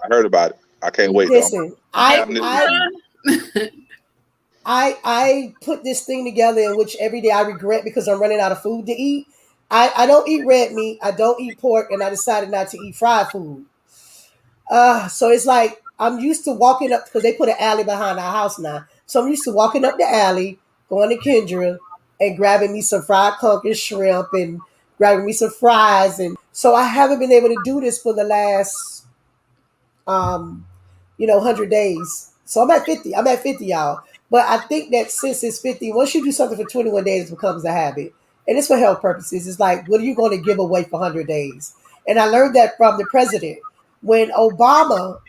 I heard about it. I can't wait though. Listen, I'm Hey, having this weekend. I put this thing together in which every day I regret, because I'm running out of food to eat. I don't eat red meat. I don't eat pork, and I decided not to eat fried food. So it's like I'm used to walking up, because they put an alley behind our house now. So I'm used to walking up the alley, going to Kendra, and grabbing me some fried conker shrimp and grabbing me some fries, and so I haven't been able to do this for the last 100 days. So I'm at 50. I'm at 50, y'all. But I think that since it's 50, once you do something for 21 days, it becomes a habit. And it's for health purposes. It's like, what are you going to give away for 100 days? And I learned that from the president. When Obama,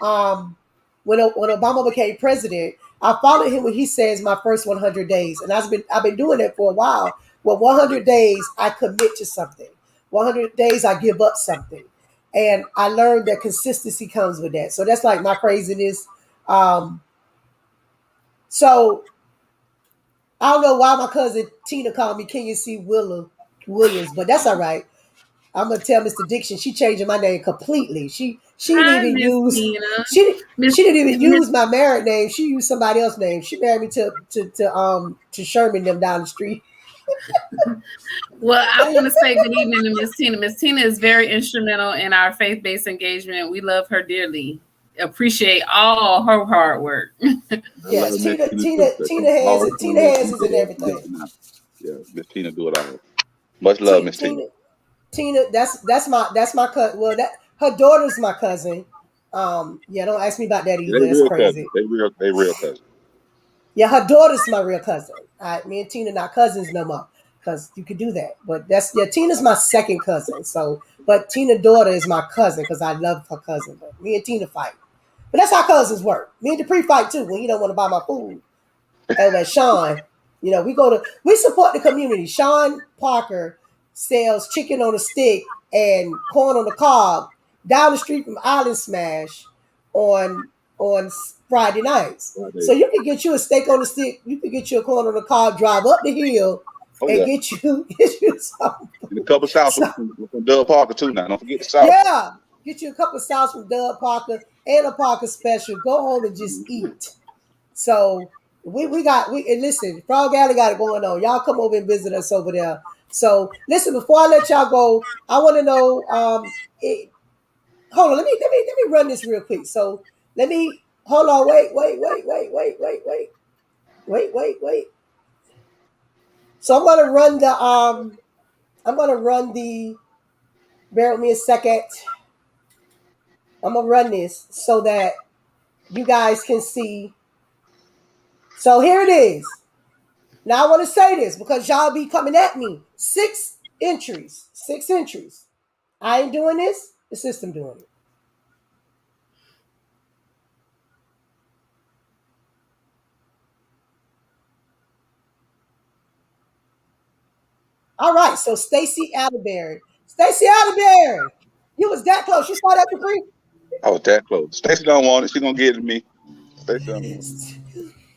when Obama became president, I followed him when he says my first 100 days. And I've been doing that for a while. Well, 100 days, I commit to something. 100 days, I give up something. And I learned that consistency comes with that. So that's like my craziness. So I don't know why my cousin Tina called me Kenya C. Williams, but that's all right. I'm gonna tell Mr. Dixon she changing my name completely. She didn't Hi, even Miss use Tina. she didn't even Miss- use my married name. She used somebody else's name. She married me to Sherman them down the street. Well, I want to say good evening to Miss Tina. Miss Tina is very instrumental in our faith-based engagement. We love her dearly. Appreciate all her hard work. Yes, Tina has is in everything. Yeah, Miss Tina do it all. Much love, Miss Tina. Tina, that's my cousin. Well, that her daughter's my cousin. Yeah, don't ask me about that either. That's crazy. They real cousins. Yeah, her daughter's my real cousin. Me and Tina not cousins no more because you could do that. But Tina's my second cousin. So, but Tina's daughter is my cousin because I love her cousin. But me and Tina fight. But that's how cousins work. Me and Dupree fight too when he don't want to buy my food. And then Sean, we support the community. Sean Parker sells chicken on a stick and corn on the cob down the street from Island Smash on Friday nights. So you can get you a steak on the stick, you can get you a corn on the cob, drive up the hill, get you something. And a couple of sauce from Doug Parker too. Now, don't forget the sauce. Yeah, get you a couple of sauce from Doug Parker and a Parker special. Go home and just eat. So we listen, Frog Alley got it going on. Y'all come over and visit us over there. So listen, before I let y'all go, I want to know. Hold on, let me run this real quick. So hold on, wait. So I'm gonna run the. Bear with me a second. I'm gonna run this so that you guys can see. So here it is. Now I want to say this because y'all be coming at me. 6 entries. I ain't doing this. The system doing it. All right. So Stacey Atterbury. You was that close. You saw that, Dupree? I was that close. Stacey don't want it. She gonna give it to me. Stacey don't want it.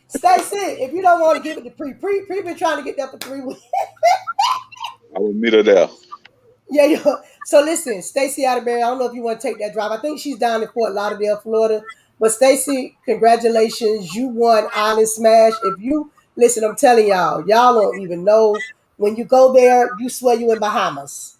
Stacey, if you don't want to give it to Pre been trying to get that for 3 weeks. I will meet her there. Yeah. So listen, Stacey Atterbury, I don't know if you want to take that drive. I think she's down in Fort Lauderdale, Florida. But Stacey, congratulations. You won Island Smash. If you listen, I'm telling y'all don't even know. When you go there, you swear you in Bahamas.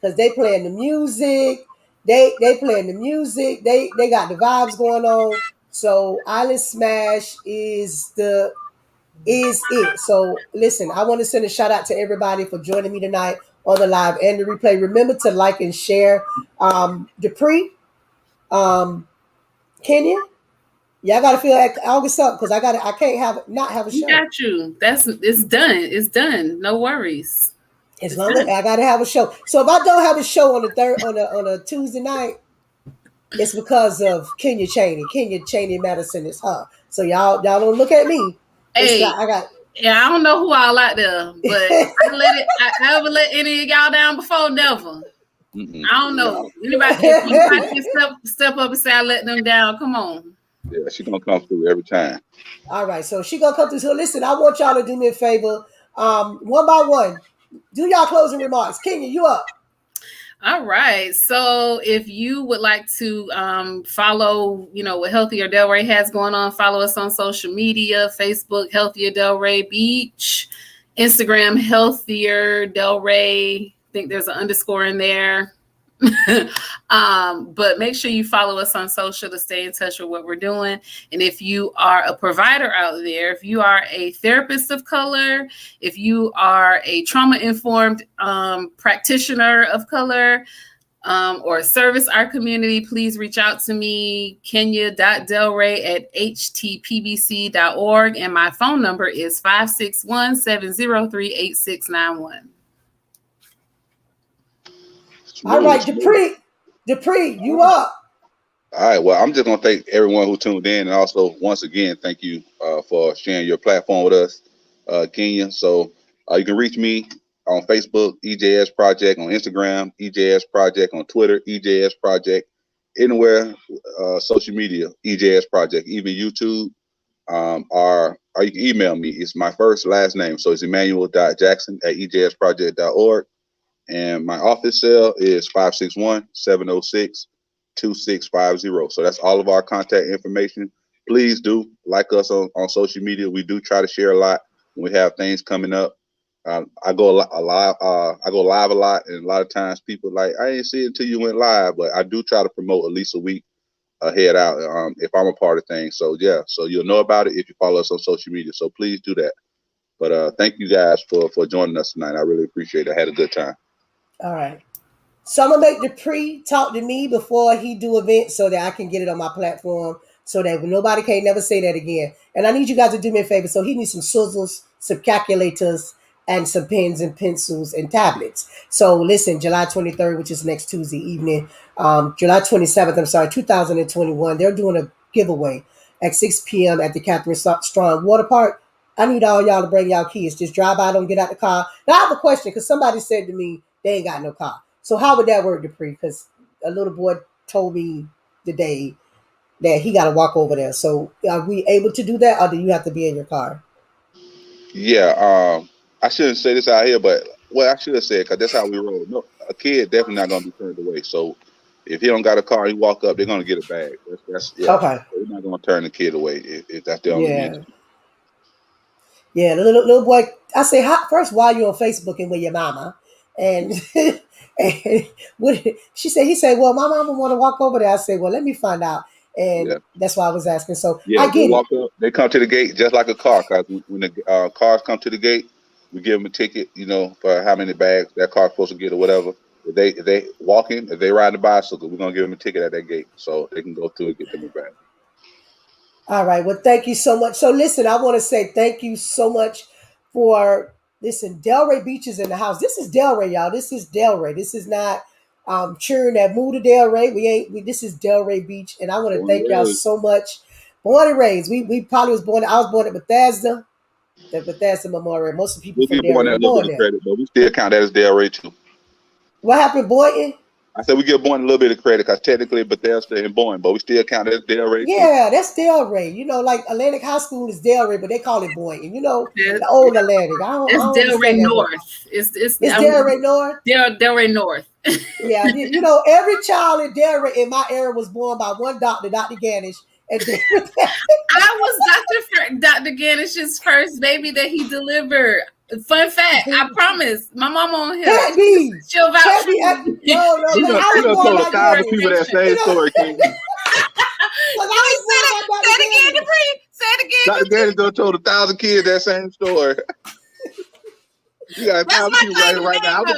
Because they playing the music. They playing the music. They got the vibes going on. So Island Smash is it. So listen, I want to send a shout out to everybody for joining me tonight on the live and the replay. Remember to like and share. Dupree, Kenya, y'all gotta fill August up because I can't not have a show. Got you. It's done. It's done. No worries. As long as I gotta have a show. So if I don't have a show on a Tuesday night, it's because of Kenya Chaney Madison is her. So y'all don't look at me. Hey, I don't know who all out there, but I ever let any of y'all down before? Never. Mm-mm. I don't know. Anybody can step up and say I let them down. Come on. Yeah, she's gonna come through every time. All right, so she gonna come through. So listen, I want y'all to do me a favor. One by one. Do y'all closing remarks. Kenya, you up. All right. So if you would like to follow, what Healthier Delray has going on, follow us on social media, Facebook, Healthier Delray Beach, Instagram, Healthier Delray. I think there's an underscore in there. But make sure you follow us on social to stay in touch with what we're doing. And if you are a provider out there, if you are a therapist of color, if you are a trauma-informed practitioner of color, or service our community, please reach out to me, kenya.delray@htpbc.org. And my phone number is 561-703-8691. All right, Dupree, you up. All right. Well, I'm just going to thank everyone who tuned in. And also, once again, thank you for sharing your platform with us, Kenya. So you can reach me on Facebook, EJS Project, on Instagram, EJS Project, on Twitter, EJS Project, anywhere, social media, EJS Project, even YouTube, or you can email me. It's my first last name. So it's Emanuel.Jackson@ejsproject.org. And my office cell is 561-706-2650. So that's all of our contact information. Please do like us on social media. We do try to share a lot when we have things coming up. I go live a lot, and a lot of times people like, I didn't see it until you went live, but I do try to promote at least a week ahead out if I'm a part of things. So yeah, so you'll know about it if you follow us on social media. So please do that. But thank you guys for joining us tonight. I really appreciate it. I had a good time. All right. So I'm gonna make Dupree talk to me before he do events so that I can get it on my platform so that nobody can never say that again. And I need you guys to do me a favor. So he needs some sizzles, some calculators, and some pens and pencils and tablets. So listen, July 23rd, which is next Tuesday evening, July 27th, 2021, they're doing a giveaway at 6 p.m. at the Catherine Strong Water Park. I need all y'all to bring y'all kids. Just drive by, don't get out the car. Now I have a question because somebody said to me they ain't got no car. So how would that work, Dupree? Because a little boy told me today that he got to walk over there. So are we able to do that, or do you have to be in your car? Yeah, I shouldn't say this out here, but I should have said, because that's how we roll. No, a kid definitely not going to be turned away. So if he don't got a car, he walk up, they're going to get a bag. That's Okay. We're not going to turn the kid away if that's the only reason. Yeah, the little boy. I say, first, why you on Facebook and with your mama? And, and he said, well, my mama want to walk over there. I said, well, let me find out. And that's why I was asking. So I get walk up, they come to the gate just like a car. Because when the cars come to the gate, we give them a ticket, for how many bags that car's supposed to get or whatever. If they walking, if they ride the bicycle, we're going to give them a ticket at that gate so they can go through and get them a bag. All right. Well, thank you so much. So listen, I want to say thank you so much for, listen, Delray Beach is in the house. This is Delray, y'all. This is Delray. This is not churn that moved to Delray. This is Delray Beach. And I want to thank y'all so much. Born and raised. We probably I was born at Bethesda, the Bethesda Memorial. Most of the people from Delray were born there. Credit, but we still count that as Delray too. What happened, Boynton? I said we give Boynton a little bit of credit because technically Bethesda and Boynton, but we still count that as Delray. Yeah, that's Delray. Like Atlantic High School is Delray, but they call it Boynton. The old Atlantic. It's Delray North. It's Delray North. Delray North. Yeah, every child in Delray in my era was born by one doctor, Dr. Ganish. And I was Dr. Ganish's first baby that he delivered. Fun fact, I promise. My mom on here. She'll vouch. No, I told 1,000 people that same story. Say it again. Dr. Ganish done told 1,000 kids that same story. You got 1,000 people right now. I was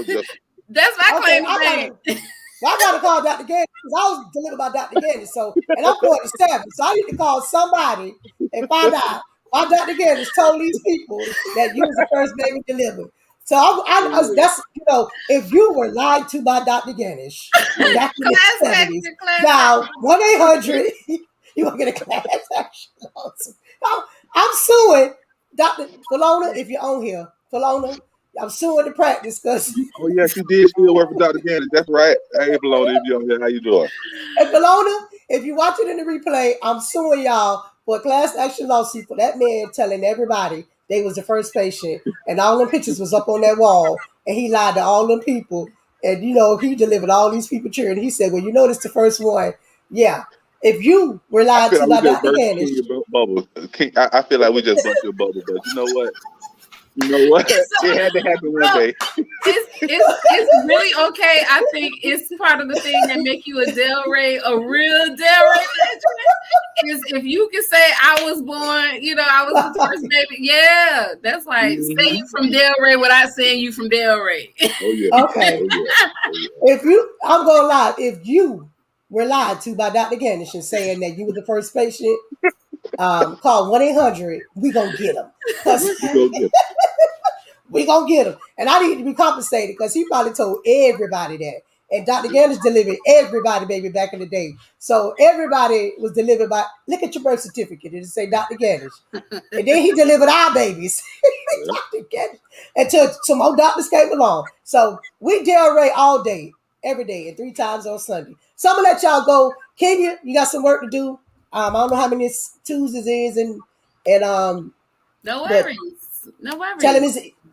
the first. That's my claim to fame. I got to call Dr. Ganish because I was delivered by Dr. Ganish. And I'm 47, so I need to call somebody and find out why Dr. Ganish told these people that you was the first baby delivered. So that's if you were lied to by Dr. Ganish back in the 70s, now 1-800 you gonna get a class action. I'm suing Dr. Falona if you're on here. Falona, I'm suing the practice because. Oh yeah, she did still work for Dr. Ganish. That's right. Hey Falona, if you're on here, how you doing? And Falona, if you watch it in the replay, I'm suing y'all for a class action lawsuit for that man telling everybody they was the first patient, and all them pictures was up on that wall, and he lied to all them people, and he delivered all these people cheering. He said, "Well, this the first one." Yeah, if you were lied to by Dr. Ganish, I feel like we just bust your bubble, but you know what? You know what? So, It had to happen one day. It's really okay. I think it's part of the thing that make you a Delray, a real Delray legend. Is if you can say I was born, you know, I was the first baby. Yeah, that's like say you from Delray without saying you from Delray. Oh yeah. Okay. Oh, yeah. Oh, yeah. If you, I'm gonna lie. If you were lied to by Dr. Ganeshan saying that you were the first patient, call 1-800. We gonna get him. We go get We gonna get him. And I need to be compensated because he probably told everybody that. And Dr. Ganesh delivered everybody, baby, back in the day. So everybody was delivered by, look at your birth certificate. It say Dr. Ganesh. And then he delivered our babies. Dr. Ganesh. Until some more doctors came along. So we Delray all day, every day, and 3 times on Sunday. So I'm gonna let y'all go. Kenya, you got some work to do. I don't know how many Tuesdays is, and No worries. No worries.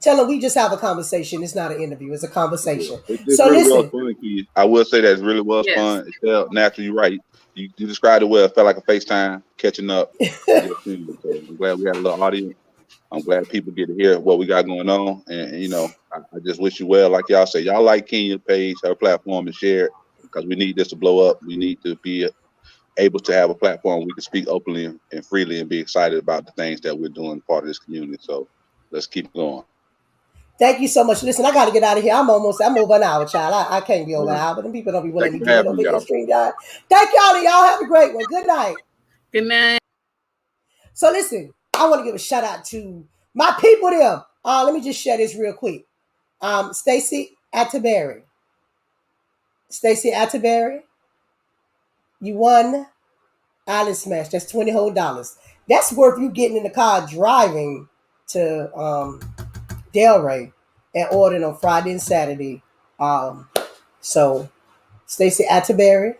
tell him we just have a conversation. It's not an interview. It's a conversation. It's So really listen. well fun, Keith. I will say that it really was Yes. fun. It felt naturally, you're right. You described it well. It felt like a FaceTime, catching up. So I'm glad we had a little audience. I'm glad people get to hear what we got going on. And you know, I just wish you well. Like y'all say, y'all like Kenya's page, her platform, and share it because we need this to blow up. We need to be able to have a platform we can speak openly and freely and be excited about the things that we're doing part of this community. So let's keep going. Thank you so much. Listen, I got to get out of here. I'm over an hour, child. I can't be over an hour, but them people don't be willing to get over here. StreamYard. Thank y'all, and y'all have a great one. Good night. Good night. So listen, I want to give a shout out to my people there. Let me just share this real quick. Stacy Atterbury. Stacy Atterbury, you won Island Smash. That's $20 whole. That's worth you getting in the car driving to Delray and ordering on Friday and Saturday. So Stacy Atterbury,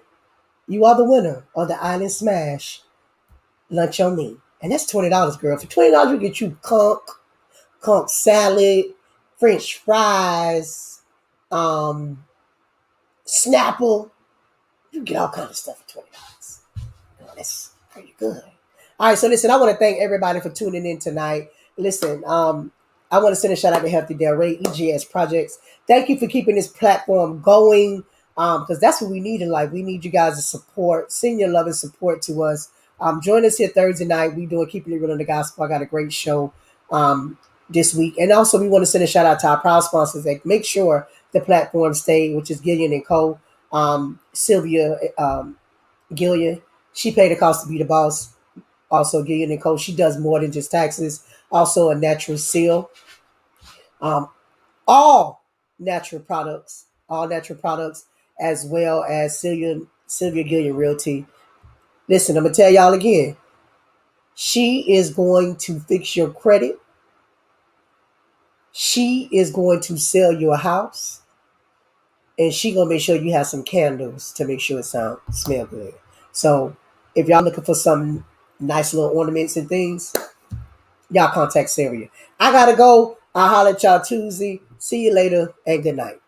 you are the winner of the Island Smash lunch on me. And that's $20, girl. For $20, we get you conch salad, French fries, Snapple. You get all kinds of stuff for $20. That's pretty good. All right, so listen, I want to thank everybody for tuning in tonight. Listen, I want to send a shout out to Healthy Delray, EGS Projects. Thank you for keeping this platform going, because that's what we need in life. We need you guys to support, send your love and support to us. Join us here Thursday night. We're doing Keeping It Real in the Gospel. I got a great show this week. And also, we want to send a shout out to our proud sponsors that make sure the platform stay, which is Gillian & Co., Sylvia Gillian. She paid the cost to be the boss. Also, Gillian & Co., she does more than just taxes. Also, a natural seal. All natural products, as well as Sylvia Gillian Realty. Listen, I'm going to tell y'all again. She is going to fix your credit. She is going to sell your house. And she going to make sure you have some candles to make sure it smell good. So if y'all looking for some nice little ornaments and things, y'all contact Sylvia. I got to go. I'll holler at y'all Tuesday. See you later and good night.